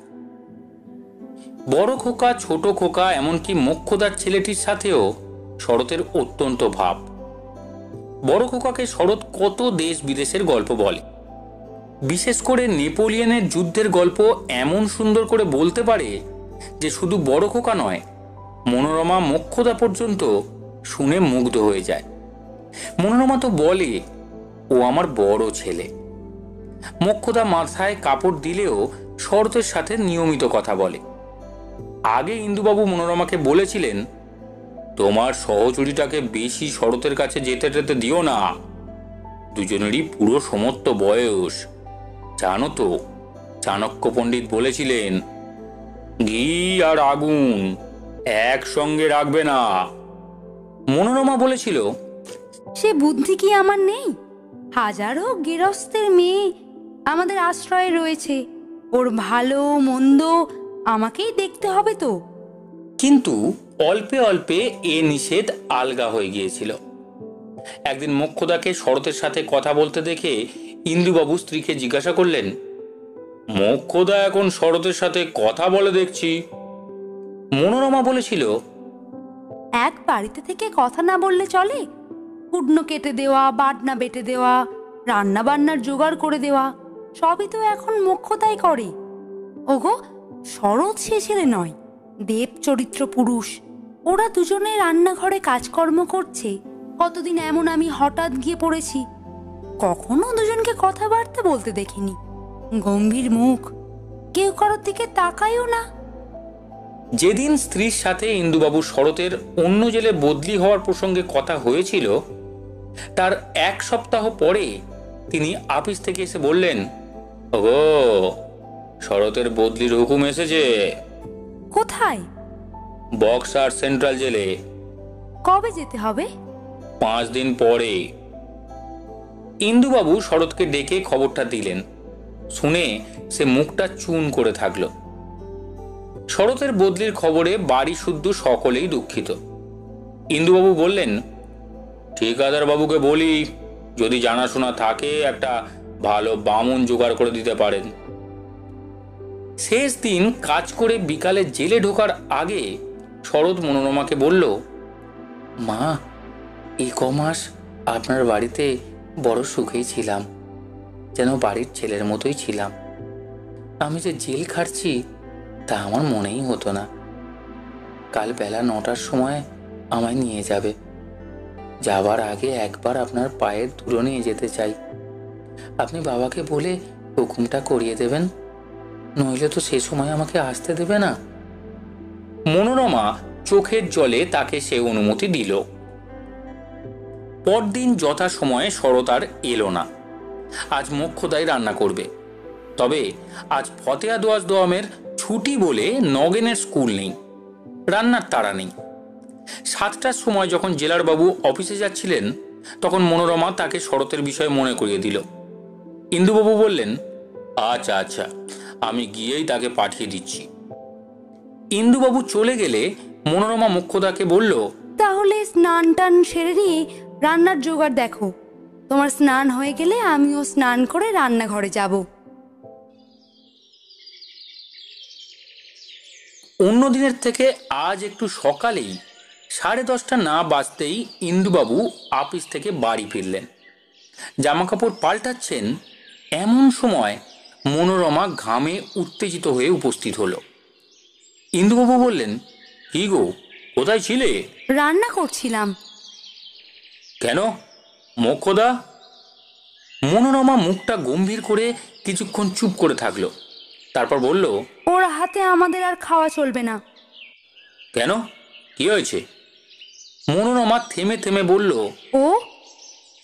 [SPEAKER 1] বড় খোকা, ছোট খোকা, এমনকি মোক্ষদার ছেলেটির সাথেও শরতের অত্যন্ত ভাব। বড় খোকাকে শরৎ কত দেশ বিদেশের গল্প বলে, বিশেষ করে নেপোলিয়নের যুদ্ধের গল্প এমন সুন্দর করে বলতে পারে যে শুধু বড় খোকা নয়, মনোরমা, মোক্ষদা পর্যন্ত শুনে মুগ্ধ হয়ে যায়। মনোরমা তো বলে, ও আমার বড় ছেলে। মোক্ষদা মাথায় কাপড় দিলেও শরতের সাথে নিয়মিত কথা বলে। আগে ইন্দুবাবু মনোরমাকে বলেছিলেন, তোমার সহচরীটাকে বেশি শরতের কাছে যেতে টেতে দিও না, দুজনেরই পুরো সমস্ত বয়স, জানো তো, চাণক্য পণ্ডিত বলেছিলেন, ঘি আর আগুন একসঙ্গে রাখবে না। মনোরমা বলেছিল,
[SPEAKER 2] সে বুদ্ধি কি আমার নেই? হাজারো গেরস্তের মেয়ে আমাদের আশ্রয়ে রয়েছে, ওর ভালো মন্দ আমাকেই দেখতে হবে তো।
[SPEAKER 1] কিন্তু অল্পে অল্পে এ নিষেধ আলগা হয়ে গিয়েছিল। একদিন মোক্ষদাকে শরতের সাথে কথা বলতে দেখে ইন্দুবাবু স্ত্রীকে জিজ্ঞাসা করলেন, মোক্ষদা এখন শরতের সাথে কথা বলে দেখছি। মনোরমা বলেছিল,
[SPEAKER 2] এক বাড়িতে থেকে কথা না বললে চলে? কুটনো কেটে দেওয়া, বাটনা বেটে দেওয়া, রান্না বান্নার জোগাড় করে দেওয়া, সবই তো এখন মোক্ষদাই করে। ওগো, শরৎ সে ছেলে নয়, দেব চরিত্র পুরুষ। ওরা দুজনে রান্নাঘরে কাজকর্ম করছে, কতদিন এমন আমি হঠাৎ গিয়ে পড়েছি। কখনো দুজনকে কথাবার্তা বলতে দেখিনি। গম্ভীর মুখ, কেউ কারোর দিকে তাকায়ও না।
[SPEAKER 1] যেদিন স্ত্রীর সাথে ইন্দুবাবু শরতের অন্য জেলে বদলি হওয়ার প্রসঙ্গে কথা হয়েছিল, তার 1 সপ্তাহ পরে তিনি আপিস থেকে এসে বললেন, ওগো, শরতের বদলির হুকুম এসেছে।
[SPEAKER 2] কোথায়?
[SPEAKER 1] বক্সার সেন্ট্রাল জেলে।
[SPEAKER 2] কবে যেতে হবে?
[SPEAKER 1] 5 দিন পরে। ইন্দুবাবু শরৎকে ডেকে খবরটা দিলেন। শুনে সে মুখটা চুন করে থাকলো। শরতের বদলির খবরে বাড়ি শুদ্ধ সকলেই দুঃখিত। ইন্দুবাবু বললেন, ঠিকাদার বাবুকে বলি, যদি জানাশোনা থাকে একটা ভালো বামুন জোগাড় করে দিতে পারেন। শেষ দিন কাজ করে বিকালে জেলে ঢোকার আগে শরৎ মনোরমাকে বলল, মা, এই কমাস আপনার বাড়িতে বড় সুখেই ছিলাম, যেন বাড়ির ছেলের মতোই ছিলাম। আমি যে জেল খাটছি তা আমার মনেই হতো না। কাল বেলা 9টার সময় আমায় নিয়ে যাবে। যাবার আগে একবার আপনার পায়ের ধুলো নিয়ে যেতে চাই। আপনি বাবাকে বলে হুকুমটা করিয়ে দেবেন, নইলে তো সে সময় আমাকে আসতে দেবে না। মনোরমা চোখের জলে তাকে সে অনুমতি দিল। পরদিন যথাসময়ে শরৎ আর এলো না। আজ মোক্ষদাই রান্না করবে। তবে আজ ফতেয়া দোয়াজ দোয়ামের ছুটি বলে নগেনের স্কুল নেই, রান্নার তাড়া নেই। 7টার সময় যখন জেলার বাবু অফিসে যাচ্ছিলেন, তখন মনোরমা তাকে শরতের বিষয়ে মনে করিয়ে দিল। ইন্দুবাবু বললেন, আচ্ছা আচ্ছা, আমি গিয়েই তাকে পাঠিয়ে দিচ্ছি। ইন্দুবাবু চলে গেলে মনোরমা মোক্ষদাকে বলল,
[SPEAKER 2] তাহলে স্নান টান সেরে নিয়ে রান্নার জোগাড় দেখো। তোমার স্নান হয়ে গেলে আমিও স্নান করে রান্নাঘরে যাব।
[SPEAKER 1] অন্য দিনের থেকে আজ একটু সকালেই 10:30 না বাজতেই ইন্দুবাবু আপিস থেকে বাড়ি ফিরলেন। জামাকাপড় পাল্টাচ্ছেন, এমন সময় মনোরমা ঘামে উত্তেজিত হয়ে উপস্থিত হলো। ইন্দুবাবু বললেন, কি গো, কোথায় ছিলে?
[SPEAKER 2] রান্না করছিলাম।
[SPEAKER 1] কেন, মোক্ষদা? মনোরমা মুখটা গম্ভীর করে কিছুক্ষণ চুপ করে থাকলো। তারপর বলল,
[SPEAKER 2] ওর হাতে আমাদের আর খাওয়া চলবে না।
[SPEAKER 1] কেন, কি হয়েছে? মনোরমা থেমে থেমে বলল,
[SPEAKER 2] ও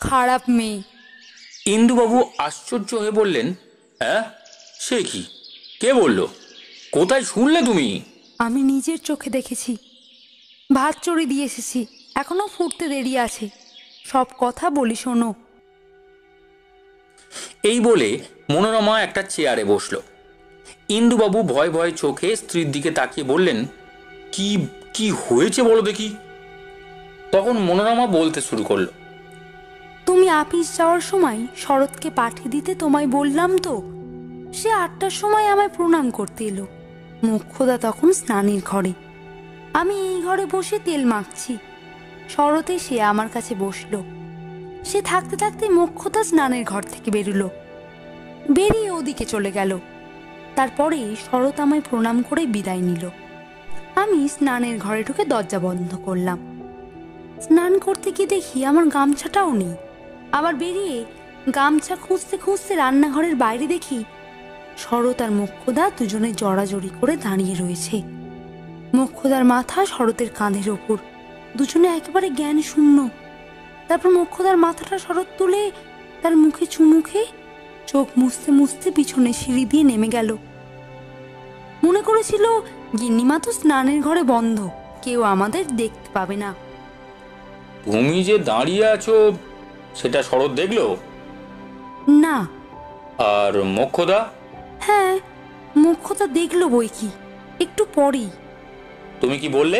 [SPEAKER 2] খারাপ মেয়ে।
[SPEAKER 1] ইন্দুবাবু আশ্চর্য হয়ে বললেন, হ্যাঁ, সে কি? কে বলল? কোথায় শুনলে তুমি?
[SPEAKER 2] আমি নিজের চোখে দেখেছি। ভাত চড়ি দিয়ে এসেছি, এখনো ফুটতে দেরি আছে। সব কথা বলি শোনো।
[SPEAKER 1] এই বলে মনোরমা একটা চেয়ারে বসল। ইন্দুবাবু ভয় ভয় চোখে স্ত্রীর দিকে তাকিয়ে বললেন, কি কি হয়েছে বলো দেখি। তখন মনোরমা বলতে শুরু করলো,
[SPEAKER 2] তুমি আপিস যাওয়ার সময় শরৎকে পাঠিয়ে দিতে তোমায় বললাম তো। সে 8টার সময় আমায় প্রণাম করতে এলো। মোক্ষদা তখন স্নানের ঘরে, আমি এই ঘরে বসে তেল মাখছি। শরৎ এসে আমার কাছে বসলো। সে থাকতে থাকতে মোক্ষদা স্নানের ঘর থেকে বেরুলো, বেরিয়ে ওদিকে চলে গেল। তারপরে শরৎ আমায় প্রণাম করে বিদায় নিল। আমি স্নানের ঘরে ঢুকে দরজা বন্ধ করলাম। স্নান করতে গিয়ে দেখি আমার গামছাটাও নেই। আবার বেরিয়ে গামছা খুঁজতে খুঁজতে রান্নাঘরের বাইরে দেখি শরৎ আর মোক্ষদা দুজনে জড়াজড়ি করে দাঁড়িয়ে রয়েছে। মোক্ষদার মাথা শরতের কাঁধের ওপর, দুজনে একেবারে জ্ঞান শূন্য। তারপর মোক্ষদার মাথাটা শরৎ তুলে তার মুখে চুমু খেয়ে চোখ মুছতে মুছতে পিছনে সিঁড়ি দিয়ে নেমে গেল। মনে করেছিল গিন্নিমা তো স্নানের ঘরে বন্ধ, কেউ আমাদের দেখতে পাবে না।
[SPEAKER 1] তুমি যে দাঁড়িয়ে আছো সেটা শরৎ দেখলো?
[SPEAKER 2] না।
[SPEAKER 1] আর মোক্ষদা?
[SPEAKER 2] হ্যাঁ, মোক্ষদা দেখলো বই কি, একটু পরেই।
[SPEAKER 1] তুমি কি বললে?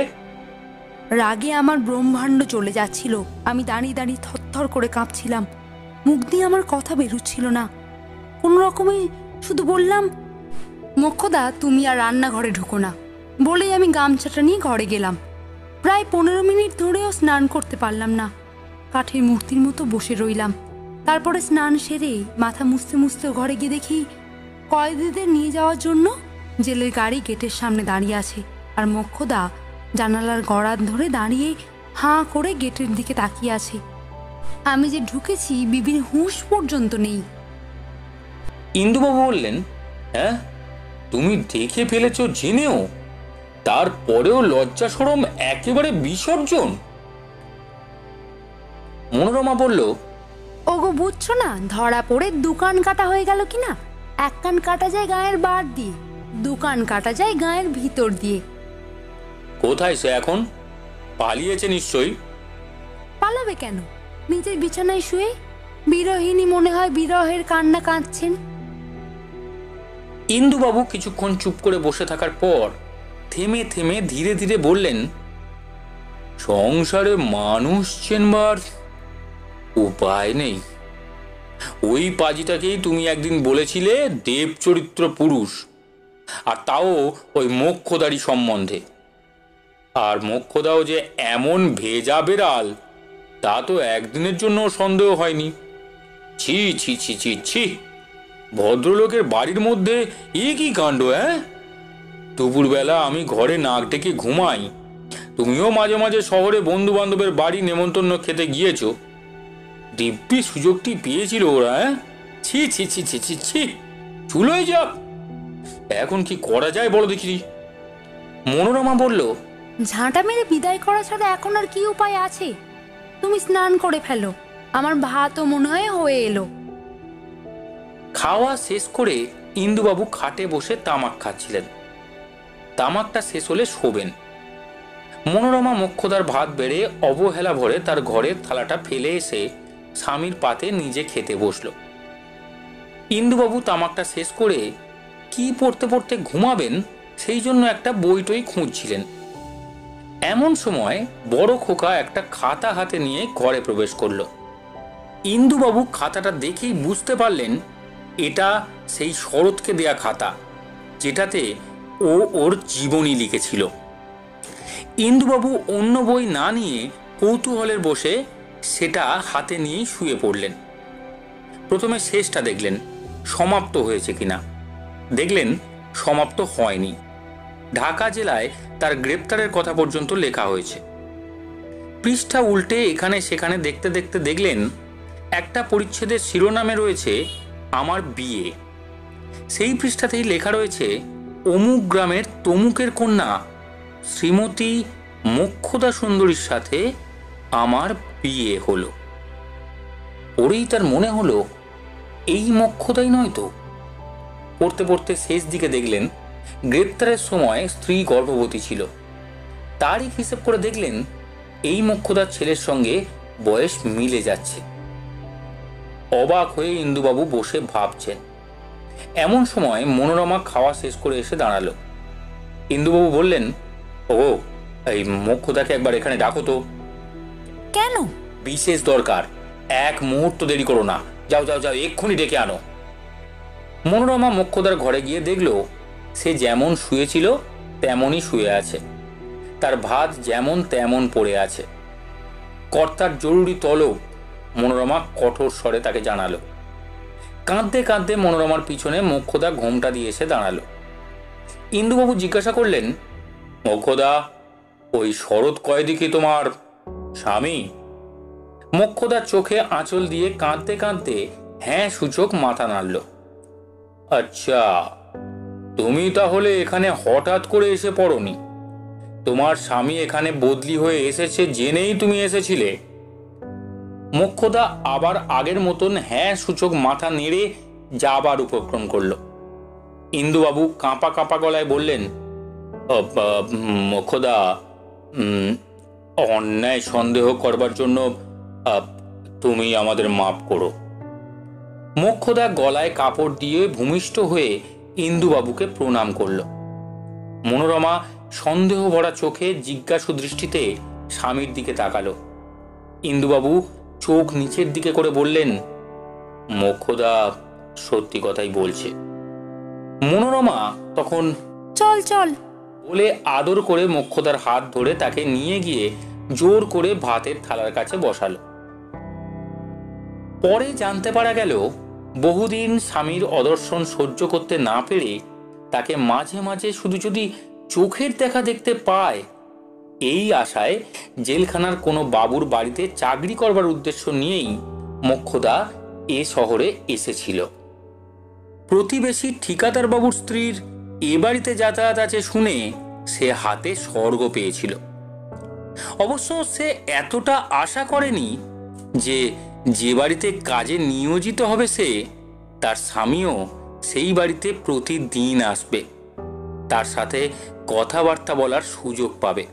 [SPEAKER 2] রাগে আমার ব্রহ্মাণ্ড চলে যাচ্ছিল। আমি দাঁড়িয়ে দাঁড়িয়ে থরথর করে কাঁপছিলাম। মুখ দিয়ে আমার কথা বেরোচ্ছিল না। কোনো রকমে শুধু বললাম, মোক্ষদা তুমি আর রান্নাঘরে ঢুকো না। বলেই আমি গামছাটা নিয়ে ঘরে গেলাম। প্রায় 15 মিনিট ধরেও স্নান করতে পারলাম না। কাঠের মূর্তির মতো বসে রইলাম। তারপরে স্নান সেরে মাথা মুছতে মুছতে ঘরে গিয়ে দেখি কয়েদিদের নিয়ে যাওয়ার জন্য জেলের গাড়ি গেটের সামনে দাঁড়িয়ে আছে, আর মোক্ষদা জানালার গড়াত ধরে দাঁড়িয়ে হাঁ করে গেটের দিকে তাকিয়ে আছে। আমি যে ঢুকেছি বিবির হুঁশ পর্যন্ত নেই।
[SPEAKER 1] ইন্দুবাবু বললেন, হ্যাঁ তুমি দেখে ফেলেছো জেনেও? তারপরেও লজ্জা শরম একেবারে বিসর্জন? মনোরমা বলল,
[SPEAKER 2] ওগো বুঝছো না, ধরা পড়ে দুকান কাটা হয়ে গেল কিনা। এক কান কাটা যায় গায়ের বার দিয়ে, দুকান কাটা যায় গায়ের ভিতর দিয়ে।
[SPEAKER 1] কোথায় সে এখন? পালিয়েছে নিশ্চয়ই।
[SPEAKER 2] পালাবে কেন? নিজের বিছানায় শুয়ে বিরহিনী মনে হয় বিরহের কান্না কাঁদছেন।
[SPEAKER 1] ইন্দুবাবু কিছুক্ষণ চুপ করে বসে থাকার পর থেমে থেমে ধীরে ধীরে বললেন, সংসারে মানুষ চেনবার উপায় নেই। ওই পাজিটাকেই তুমি একদিন বলেছিলে দেব চরিত্র পুরুষ, আর তাও ওই মোক্ষদারি সম্বন্ধে। আর মোক্ষদাও যে এমন ভেজা বেড়াল তা তো একদিনের জন্য সন্দেহ হয়নি। ছি ছি ছি ছি ছি, ভদ্রলোকের বাড়ির মধ্যে এ কি কাণ্ড! দুপুরবেলা আমি ঘরে নাক ডেকে ঘুমাই, তুমিও মাঝে মাঝে শহরে বন্ধু বান্ধবের বাড়ি নেমন্তন্ন খেতে গিয়েছো। দিব্যি সুযোগটি পেয়েছিল ওরা। ছি ছি ছি ছি ছি ছি, চুলোয় যাক। এখন কি করা যায় বলো দেখি। মনোরমা বলল,
[SPEAKER 2] ঝাঁটা মেরে বিদায় করা ছাড়া এখন আর কি উপায় আছে? তুমি স্নান করে ফেলো, আমার ভাতও মনে হয় হয়ে এলো।
[SPEAKER 1] খাওয়া শেষ করে ইন্দুবাবু খাটে বসে তামাক খাচ্ছিলেন। তামাকটা শেষ হলে শোবেন। মনোরমা মোক্ষদার ভাত বেড়ে অবহেলা ভরে তার ঘরের থালাটা ফেলে এসে স্বামীর পাতে নিজে খেতে বসল। ইন্দুবাবু তামাকটা শেষ করে কি পড়তে পড়তে ঘুমাবেন সেই জন্য একটা বইটই খুঁজছিলেন। এমন সময় বড় খোকা একটা খাতা হাতে নিয়ে ঘরে প্রবেশ করল। ইন্দুবাবু খাতাটা দেখেই বুঝতে পারলেন এটা সেই শরৎকে দেয়া খাতা, যেটাতে ও ওর জীবনী লিখেছিল। ইন্দুবাবু অন্য বই না নিয়ে কৌতূহলের বসে সেটা হাতে নিয়েই শুয়ে পড়লেন। প্রথমে শেষটা দেখলেন সমাপ্ত হয়েছে কিনা। দেখলেন সমাপ্ত হয়নি। ঢাকা জেলায় তার গ্রেপ্তারের কথা পর্যন্ত লেখা হয়েছে। পৃষ্ঠা উল্টে এখানে সেখানে দেখতে দেখতে দেখলেন একটা পরিচ্ছেদের শিরোনামে রয়েছে আমার বিয়ে। সেই পৃষ্ঠাতেই লেখা রয়েছে অমুক গ্রামের তমুকের কন্যা শ্রীমতী মোক্ষদা সুন্দরীর সাথে আমার বিয়ে হলো। পড়েই তার মনে হলো এই মোক্ষদাই নয় তো। পড়তে পড়তে শেষ দিকে দেখলেন গ্রেপ্তারের সময় স্ত্রী গর্ভবতী ছিল। তারই হিসেব করে দেখলেন এই মোক্ষদার ছেলের সঙ্গে বয়স মিলে যাচ্ছে। অবাক হয়ে ইন্দুবাবু বসে ভাবছেন। এমন সময় মনোরমা খাওয়া শেষ করে এসে দাঁড়ালো। ইন্দুবাবু বললেন, ও এই মোক্ষদাকে একবার এখানে ডাকো তো।
[SPEAKER 2] কেন?
[SPEAKER 1] বিশেষ দরকার, এক মুহূর্ত দেরি করো না, যাও যাও যাও, এক্ষুনি ডেকে আনো। মনোরমা মোক্ষদার ঘরে গিয়ে দেখল সে যেমন শুয়েছিল তেমনই শুয়ে আছে। তার ভাত যেমন তেমন পড়ে আছে। কর্তার জরুরি তলব মনোরমা কঠোর স্বরে তাকে জানালো। কাঁদতে কাঁদতে মনোরমার পিছনে মোক্ষদা ঘোমটা দিয়ে এসে দাঁড়ালো। ইন্দুবাবু জিজ্ঞাসা করলেন, মোক্ষদা, ওই শরৎ কয়েদি কি তোমার স্বামী? মোক্ষদার চোখে আঁচল দিয়ে কাঁদতে কাঁদতে হ্যাঁ সূচক মাথা নাড়ল। আচ্ছা, তুমি তাহলে এখানে হঠাৎ করে এসে পড়োনি? তোমার স্বামী এখানে বদলি হয়ে এসেছে জেনেই তুমি এসেছিলে? মোক্ষদা আবার আগের মতন হ্যাঁ সূচক মাথা নেড়ে যাবার উপক্রম করল। ইন্দুবাবু কাঁপা কাঁপা গলায় বললেন, মোক্ষদা, অন্যায় সন্দেহ করবার জন্য তুমি আমাদের মাপ করো। মোক্ষদা গলায় কাপড় দিয়ে ভূমিষ্ঠ হয়ে ইন্দুবাবুকে প্রণাম করল। মনোরমা সন্দেহ ভরা চোখে জিজ্ঞাসু দৃষ্টিতে স্বামীর দিকে তাকালো। ইন্দুবাবু চোখ নিচের দিকে করে বললেন, মোক্ষদা সত্যি কথাই বলছে। মনোরমা তখন
[SPEAKER 2] চল চল
[SPEAKER 1] বলে আদর করে মোক্ষদার হাত ধরে তাকে নিয়ে গিয়ে জোর করে ভাতের থালার কাছে বসালো। পরে জানতে পারা গেল, বহুদিন স্বামীর অদর্শন সহ্য করতে না পেরে তাকে মাঝে মাঝে শুধু যদি চোখের দেখা দেখতে পায়, এই আশায় জেলখানার কোনো বাবুর বাড়িতে চাকরি করবার উদ্দেশ্য নিয়েই মোক্ষদা এ শহরে এসেছিল। প্রতিবেশী ঠিকাদার বাবুর স্ত্রীর এ বাড়িতে যাতায়াত আছে শুনে সে হাতে স্বর্গ পেয়েছিল। অবশ্য সে এতটা আশা করেনি যে যে বাড়িতে কাজে নিয়োজিত হবে সে, তার স্বামীও সেই বাড়িতে প্রতিদিন আসবে, তার সাথে কথাবার্তা বলার সুযোগ পাবে।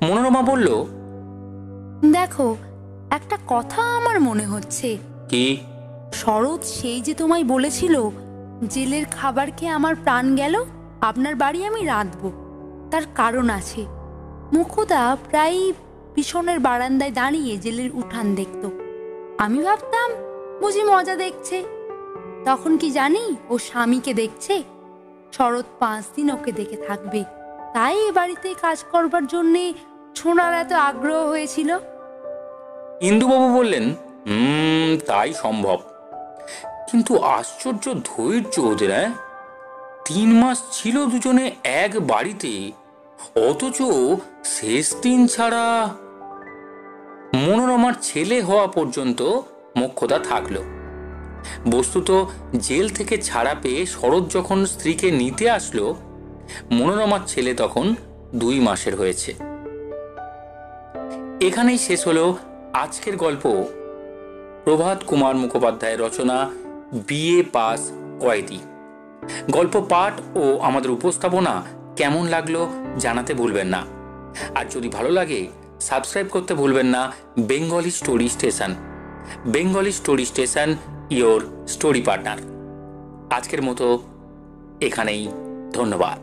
[SPEAKER 1] মনোরমা বলল,
[SPEAKER 2] দেখো, একটা কথা আমার মনে হচ্ছে।
[SPEAKER 1] কি?
[SPEAKER 2] শরৎ সেই যে তোমায় বলেছিল, জেলের খাবার খেয়ে আমার প্রাণ গেল, আপনার বাড়ি আমি রাঁধব। তার কারণ আছে। মুখোদা প্রায় পিছনের বারান্দায় দাঁড়িয়ে জেলের উঠান দেখত। আমি ভাবতাম বুঝি মজা দেখছে। তখন কি জানি ও স্বামীকে দেখছে। শরৎ 5 দিন ওকে দেখে থাকবে, তাই এ বাড়িতে কাজ করবার জন্যে ছোঁড়ার এত আগ্রহ হয়েছিল।
[SPEAKER 1] ইন্দুবাবু বললেন, তাই সম্ভব, কিন্তু আশ্চর্য ধৈর্য ওদের। 3 মাস ছিল দুজনে এক বাড়িতে, অথচ শেষ দিন ছাড়া। মনোরমার ছেলে হওয়া পর্যন্ত মোক্ষদা থাকলো। বস্তুত জেল থেকে ছাড়া পেয়ে শরৎ যখন স্ত্রীকে নিতে আসলো, মনোরমার ছেলে তখন 2 মাসের হয়েছে। এখানেই শেষ হলো আজকের গল্প। প্রভাত কুমার মুখোপাধ্যায়ের রচনা বিএ পাস কয়েদি। গল্প পাঠ ও আমাদের উপস্থাপনা কেমন লাগলো জানাতে ভুলবেন না। আর যদি ভালো লাগে সাবস্ক্রাইব করতে ভুলবেন না Bengali story station. Bengali story station, your story partner. আজকের মতো এখানেই, ধন্যবাদ।